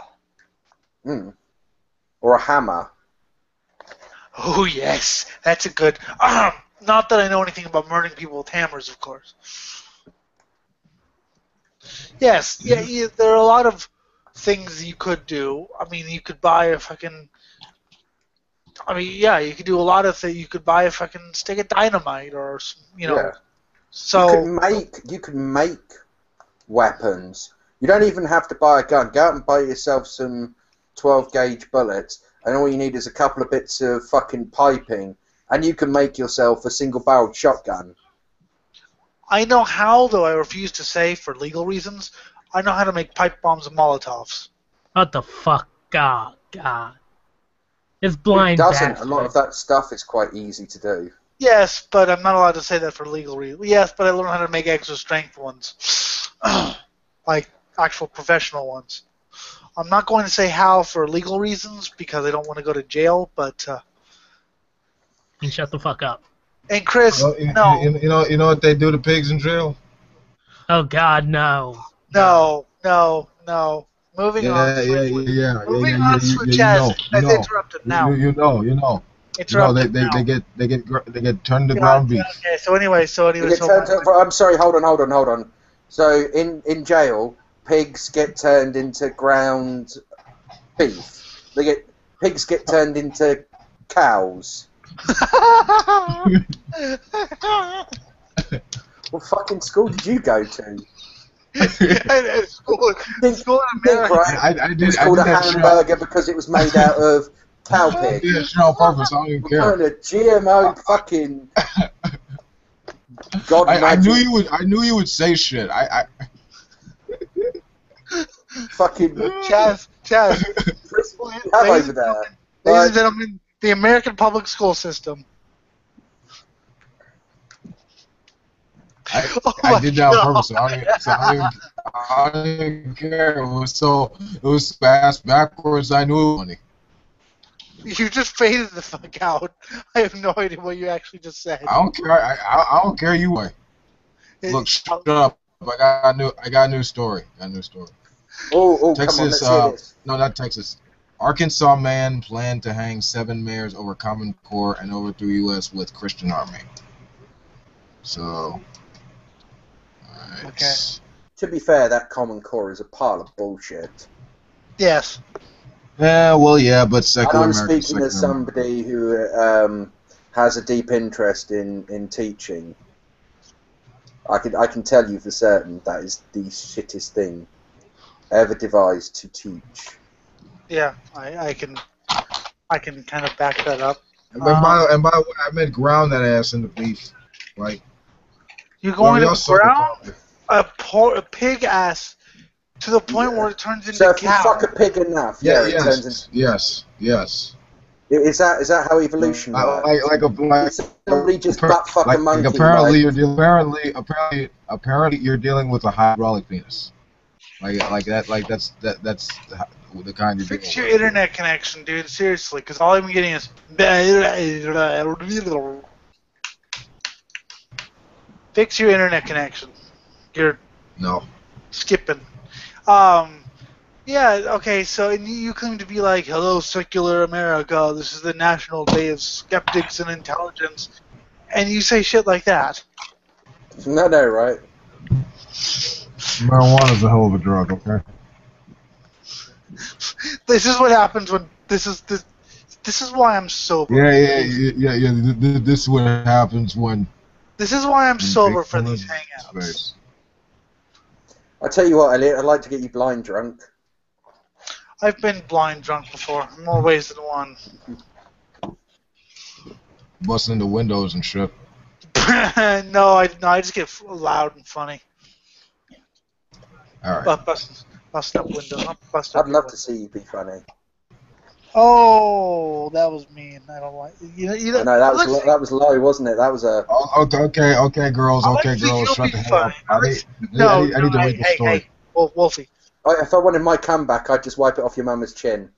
[SPEAKER 2] Or a hammer.
[SPEAKER 4] Oh, yes. That's a good... not that I know anything about murdering people with hammers, of course. Yes, yeah, there are a lot of things you could do. I mean, you could buy a fucking... I mean, yeah, you could do a lot of things. You could buy a fucking stick of dynamite or, you know...
[SPEAKER 2] Yeah.
[SPEAKER 4] So...
[SPEAKER 2] You could make weapons. You don't even have to buy a gun. Go out and buy yourself some 12-gauge bullets, and all you need is a couple of bits of fucking piping, and you can make yourself a single-barreled shotgun.
[SPEAKER 4] I know how, though I refuse to say for legal reasons. I know how to make pipe bombs and Molotovs.
[SPEAKER 3] What the fuck? God. It's blind.
[SPEAKER 2] It doesn't.
[SPEAKER 3] bastard.
[SPEAKER 2] A lot of that stuff is quite easy to do.
[SPEAKER 4] Yes, but I'm not allowed to say that for legal reasons. Yes, but I learned how to make extra strength ones. Like actual professional ones. I'm not going to say how for legal reasons because I don't want to go to jail, but...
[SPEAKER 3] And shut the fuck up.
[SPEAKER 4] And Chris,
[SPEAKER 1] Well, you know what they do to pigs in jail?
[SPEAKER 3] Oh God, no.
[SPEAKER 4] No. Moving on. Moving on, Switch has interrupted now.
[SPEAKER 1] You know.
[SPEAKER 4] Interrupted
[SPEAKER 1] They get turned to ground beef.
[SPEAKER 4] Okay, so anyway.
[SPEAKER 2] I'm sorry, hold on. So in jail, pigs get turned into ground beef. Pigs get turned into cows. What fucking school did you go to?
[SPEAKER 4] School in America.
[SPEAKER 2] Right?
[SPEAKER 1] I did.
[SPEAKER 2] It was called a hamburger because it was made out of cow pig.
[SPEAKER 1] Yeah, sure, on purpose. I don't even care.
[SPEAKER 2] Kind of GMO fucking. God,
[SPEAKER 1] I knew you would. I knew you would say shit. I
[SPEAKER 2] fucking
[SPEAKER 4] Chaz.
[SPEAKER 2] Have over there.
[SPEAKER 4] Ladies and gentlemen, the American public school system.
[SPEAKER 1] I did that on purpose. So I don't even care. It was fast backwards. I knew it was funny.
[SPEAKER 4] You just faded the fuck out. I have no idea what you actually just said.
[SPEAKER 1] I don't care. I don't care you way. Look, shut up. I got a new story.
[SPEAKER 2] Oh,
[SPEAKER 1] Texas.
[SPEAKER 2] Come on, let's hear this.
[SPEAKER 1] No, not Texas. Arkansas man planned to hang 7 mayors over Common Core and overthrew U.S. with Christian army. So. Right.
[SPEAKER 4] Okay.
[SPEAKER 2] To be fair, that Common Core is a pile of bullshit.
[SPEAKER 4] Yes.
[SPEAKER 1] Yeah, well, yeah, but secular
[SPEAKER 2] and I'm
[SPEAKER 1] American.
[SPEAKER 2] speaking as somebody who has a deep interest in teaching. I can tell you for certain that is the shittest thing ever devised to teach.
[SPEAKER 4] Yeah, I can kind of back that up.
[SPEAKER 1] And by the way, I meant ground that ass in the beef. Like,
[SPEAKER 4] you're going to ground a pig ass to the point where it turns into
[SPEAKER 2] so
[SPEAKER 4] a
[SPEAKER 2] if
[SPEAKER 4] cow.
[SPEAKER 2] you fuck a pig enough, it turns into...
[SPEAKER 1] Yes.
[SPEAKER 2] Is that how evolution works?
[SPEAKER 1] Like
[SPEAKER 2] somebody just butt fuck a monkey.
[SPEAKER 1] Apparently you're dealing with a hydraulic penis. Like that's the kind you're
[SPEAKER 4] Fix
[SPEAKER 1] dealing
[SPEAKER 4] your
[SPEAKER 1] with.
[SPEAKER 4] internet connection, dude. Seriously, because all I'm getting is. Fix your internet connection. You're skipping. Yeah, okay, so you claim to be like, hello, secular America, this is the National Day of Skeptics and Intelligence, and you say shit like that.
[SPEAKER 2] No, right?
[SPEAKER 1] Marijuana's a hell of a drug, okay?
[SPEAKER 4] This is what happens when, this is why I'm sober.
[SPEAKER 1] Yeah, this is what happens when...
[SPEAKER 4] This is why I'm sober for these hangouts.
[SPEAKER 2] I tell you what, Elliot, I'd like to get you blind drunk.
[SPEAKER 4] I've been blind drunk before, in more ways than one.
[SPEAKER 1] Busting the windows and shit.
[SPEAKER 4] No, I just get loud and funny.
[SPEAKER 1] All right.
[SPEAKER 4] Bust up window.
[SPEAKER 2] I'd love to see you be funny.
[SPEAKER 4] Oh, that was mean. I don't like.
[SPEAKER 2] I know that was low, wasn't it? That was a.
[SPEAKER 1] Oh, okay, girls,
[SPEAKER 4] I like to think
[SPEAKER 1] girls,
[SPEAKER 4] you'll
[SPEAKER 1] shut
[SPEAKER 4] be
[SPEAKER 1] the hell
[SPEAKER 4] fine.
[SPEAKER 1] up. I need, I need to read the story.
[SPEAKER 4] Hey, Wolfie.
[SPEAKER 2] If I wanted my comeback, I'd just wipe it off your mama's chin.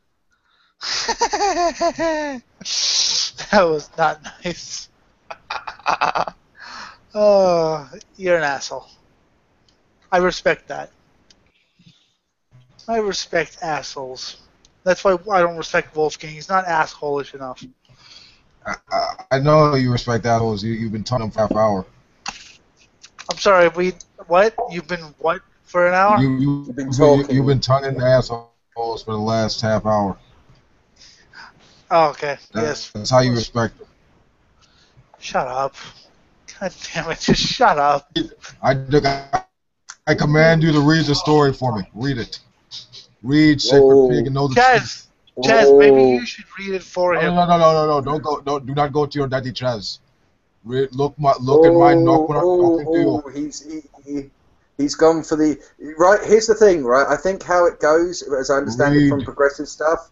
[SPEAKER 4] That was not nice. Oh, you're an asshole. I respect that. I respect assholes. That's why I don't respect Wolfgang. He's not assholish enough.
[SPEAKER 1] I know you respect assholes. You've been talking for half hour.
[SPEAKER 4] I'm sorry. What? You've been what for an hour?
[SPEAKER 2] You've been talking.
[SPEAKER 1] You've been tonguing assholes for the last half hour.
[SPEAKER 4] Oh, okay. Yes.
[SPEAKER 1] That's how you respect them.
[SPEAKER 4] Shut up. God damn it! Just shut up.
[SPEAKER 1] I command you to read the story for me. Read it. Read Sacred Pig and know the truth.
[SPEAKER 4] Chaz, maybe you should read it for him.
[SPEAKER 1] No. Don't go. Do not go to your daddy Chaz. Look in my knock when I'm talking to you.
[SPEAKER 2] He's gone for the right. Here's the thing, right? I think how it goes, as I understand it from progressive stuff,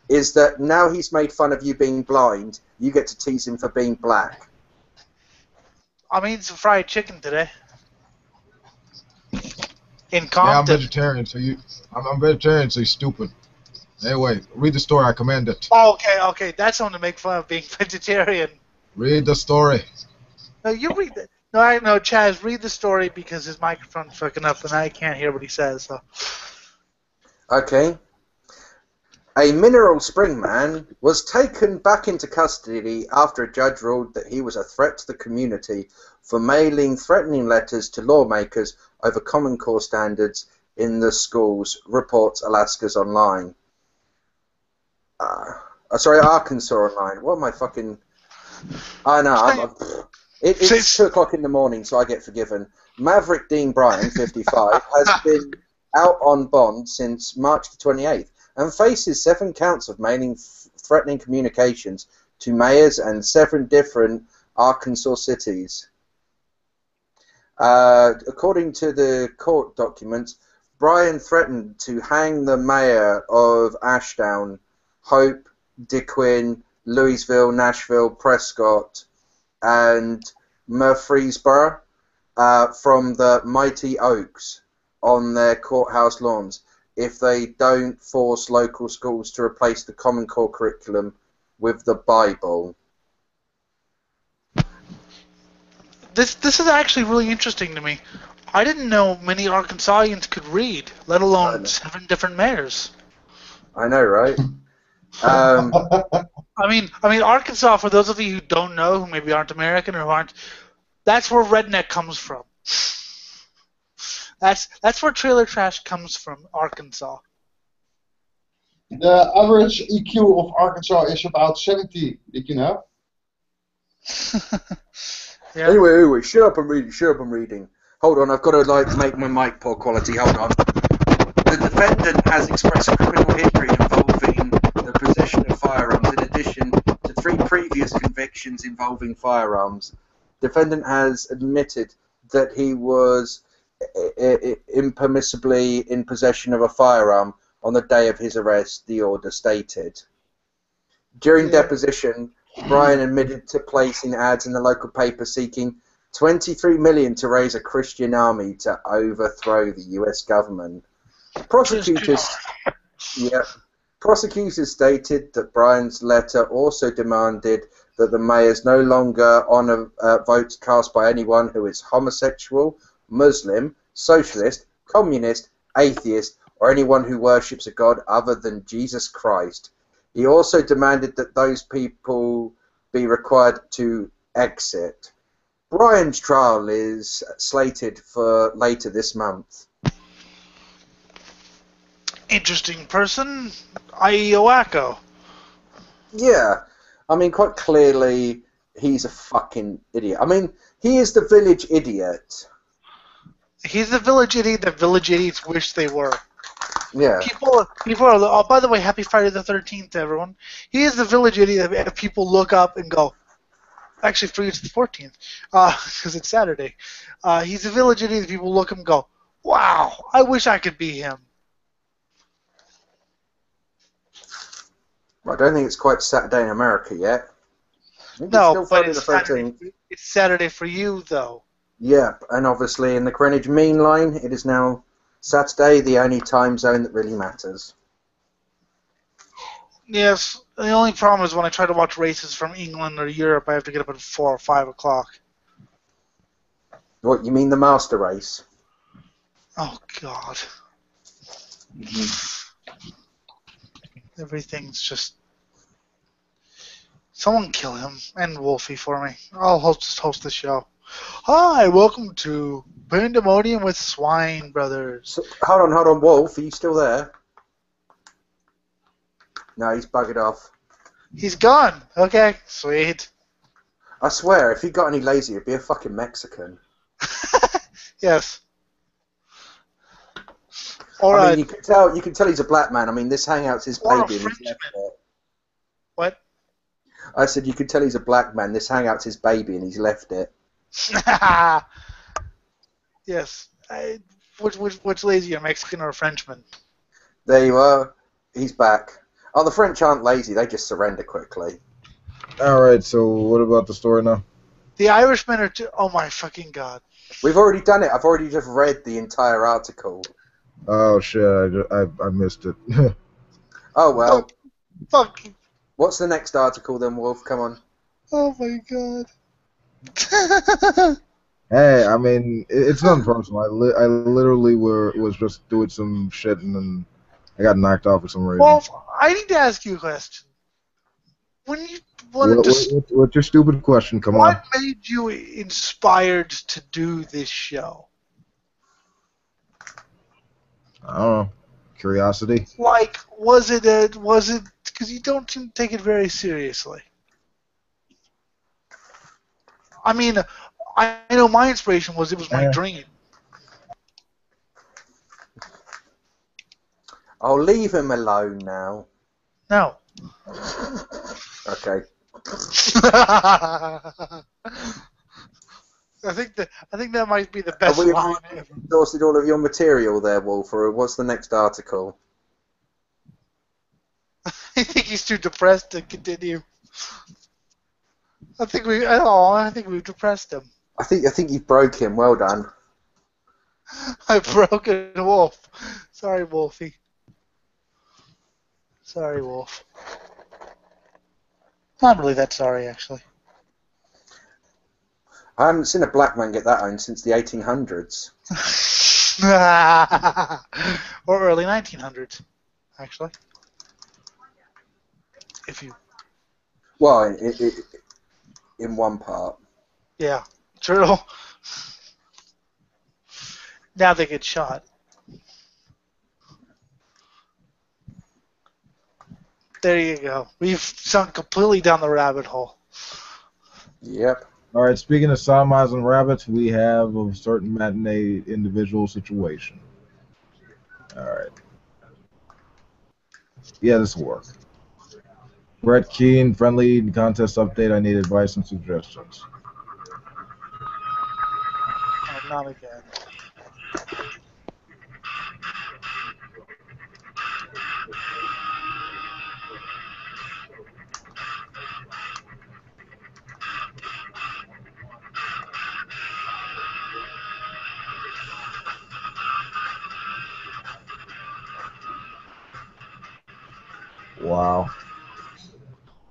[SPEAKER 2] is that now he's made fun of you being blind. You get to tease him for being black.
[SPEAKER 4] I'm eating some fried chicken today. In Compton.
[SPEAKER 1] Yeah, I'm vegetarian, I'm vegetarian, so you're stupid. Anyway, read the story. I command it.
[SPEAKER 4] Oh, okay. That's something to make fun of being vegetarian.
[SPEAKER 1] Read the story.
[SPEAKER 4] No, you read it. No, Chaz, read the story because his microphone's fucking up and I can't hear what he says. So.
[SPEAKER 2] Okay. A Mineral Spring man was taken back into custody after a judge ruled that he was a threat to the community for mailing threatening letters to lawmakers over Common Core standards in the schools, reports Alaska's Online. Arkansas Online. What am I fucking... I know. It's 2 o'clock in the morning, so I get forgiven. Maverick Dean Bryan, 55, has been out on bond since March the 28th and faces 7 counts of mailing threatening communications to mayors and 7 different Arkansas cities. According to the court documents, Bryan threatened to hang the mayor of Ashdown, Hope, DeQuinn, Louisville, Nashville, Prescott, and Murfreesboro from the Mighty Oaks on their courthouse lawns if they don't force local schools to replace the Common Core curriculum with the Bible.
[SPEAKER 4] This is actually really interesting to me. I didn't know many Arkansasians could read, let alone 7 different mayors.
[SPEAKER 2] I know, right?
[SPEAKER 4] I mean, Arkansas, for those of you who don't know, who maybe aren't American or who aren't, that's where redneck comes from. That's where trailer trash comes from, Arkansas.
[SPEAKER 5] The average EQ of Arkansas is about 70. Did you know?
[SPEAKER 2] Yeah. Anyway, shut up, I'm reading. Hold on, I've got to make my mic poor quality. Hold on. The defendant has expressed a criminal history involving the possession of firearms in addition to 3 previous convictions involving firearms. Defendant has admitted that he was impermissibly in possession of a firearm on the day of his arrest, the order stated. During deposition, Bryan admitted to placing ads in the local paper seeking $23 million to raise a Christian army to overthrow the U.S. government. Prosecutors stated that Bryan's letter also demanded that the mayors no longer honour votes cast by anyone who is homosexual, Muslim, socialist, communist, atheist, or anyone who worships a god other than Jesus Christ. He also demanded that those people be required to exit. Bryan's trial is slated for later this month.
[SPEAKER 4] Interesting person, i.e. a wacko.
[SPEAKER 2] Yeah, I mean, quite clearly, he's a fucking idiot. I mean, he is the village idiot.
[SPEAKER 4] He's the village idiot that village idiots wish they were.
[SPEAKER 2] Yeah.
[SPEAKER 4] People are. Oh, by the way, happy Friday the 13th, everyone. He is the village idiot that people look up and go. Actually, for it's the 14th, because it's Saturday. He's the village idiot that people look up and go, "Wow, I wish I could be him."
[SPEAKER 2] I don't think it's quite Saturday in America yet. I think it's
[SPEAKER 4] No,
[SPEAKER 2] still
[SPEAKER 4] but
[SPEAKER 2] Friday the 13th.
[SPEAKER 4] it's Saturday for you, though.
[SPEAKER 2] Yep, and obviously in the Greenwich Mean Line, it is now Saturday, the only time zone that really matters.
[SPEAKER 4] Yes, the only problem is when I try to watch races from England or Europe, I have to get up at 4 or 5 o'clock.
[SPEAKER 2] What, you mean the Master Race?
[SPEAKER 4] Oh, God. Everything's just... Someone kill him and Wolfie for me. I'll just host the show. Hi, welcome to Pandemonium with Swine Brothers.
[SPEAKER 2] So, hold on, Wolf, are you still there? No, he's buggered off.
[SPEAKER 4] He's gone. Okay, sweet.
[SPEAKER 2] I swear, if he got any lazy, he'd be a fucking Mexican.
[SPEAKER 4] Yes.
[SPEAKER 2] I mean, you can tell he's a black man. I mean, this hangout's his baby and he's left it.
[SPEAKER 4] What?
[SPEAKER 2] I said you could tell he's a black man. This hangout's his baby and he's left it.
[SPEAKER 4] Yes. Which lazy, a Mexican or a Frenchman?
[SPEAKER 2] There you are. He's back. Oh, the French aren't lazy. They just surrender quickly.
[SPEAKER 1] All right. So what about the story now?
[SPEAKER 4] The Irishmen are... Oh, my fucking God.
[SPEAKER 2] We've already done it. I've already just read the entire article.
[SPEAKER 1] Oh shit! I missed it.
[SPEAKER 2] Oh well.
[SPEAKER 4] Fuck.
[SPEAKER 2] What's the next article then, Wolf? Come on.
[SPEAKER 4] Oh my God.
[SPEAKER 1] Hey, I mean, it's nothing personal. I literally was just doing some shit and then I got knocked off for some reason.
[SPEAKER 4] Well, I need to ask you a question. When you wanted
[SPEAKER 1] what's your stupid question? Come on.
[SPEAKER 4] What made you inspired to do this show?
[SPEAKER 1] I don't know. Curiosity.
[SPEAKER 4] Like, was it because you don't seem to take it very seriously. I mean, I know my inspiration was it was my dream.
[SPEAKER 2] I'll leave him alone now.
[SPEAKER 4] No.
[SPEAKER 2] Okay.
[SPEAKER 4] I think that might be the best line ever.
[SPEAKER 2] Exhausted all of your material there, Wolf, or what's the next article?
[SPEAKER 4] I think he's too depressed to continue. I think we've depressed him.
[SPEAKER 2] I think you broke him. Well done.
[SPEAKER 4] I broke a wolf. Sorry, Wolfie. Sorry, Wolf. Not really that sorry, actually.
[SPEAKER 2] I haven't seen a black man get that owned since the 1800s.
[SPEAKER 4] Or early 1900s, actually. If you...
[SPEAKER 2] Well, in one part.
[SPEAKER 4] Yeah, true. Now they get shot. There you go. We've sunk completely down the rabbit hole.
[SPEAKER 2] Yep.
[SPEAKER 1] All right, speaking of sodomizing and rabbits, we have a certain matinee individual situation. All right. Yeah, this will work. Brett Keen, friendly contest update. I need advice and suggestions.
[SPEAKER 4] Oh, not again.
[SPEAKER 1] Wow.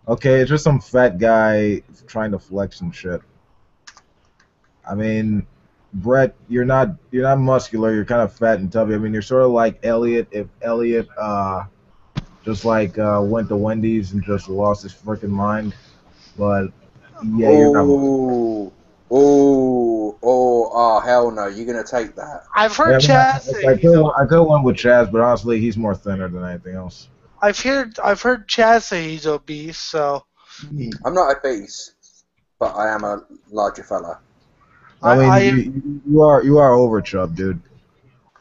[SPEAKER 1] Okay, it's just some fat guy trying to flex and shit. I mean, Brett, you're not muscular. You're kind of fat and tubby. I mean, you're sort of like Elliot if Elliot just like went to Wendy's and just lost his freaking mind. But yeah, you're not.
[SPEAKER 2] Oh, hell no! You're gonna take that?
[SPEAKER 4] I've heard Chaz say
[SPEAKER 1] I could went with Chaz, but honestly, he's more thinner than anything else.
[SPEAKER 4] I've heard Chaz say he's obese, so.
[SPEAKER 2] I'm not obese, but I am a larger fella.
[SPEAKER 1] I mean, you are over chub, dude.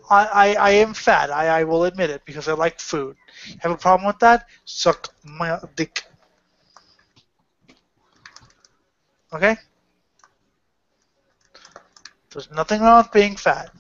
[SPEAKER 4] I am fat. I will admit it because I like food. Have a problem with that? Suck my dick. Okay? There's nothing wrong with being fat.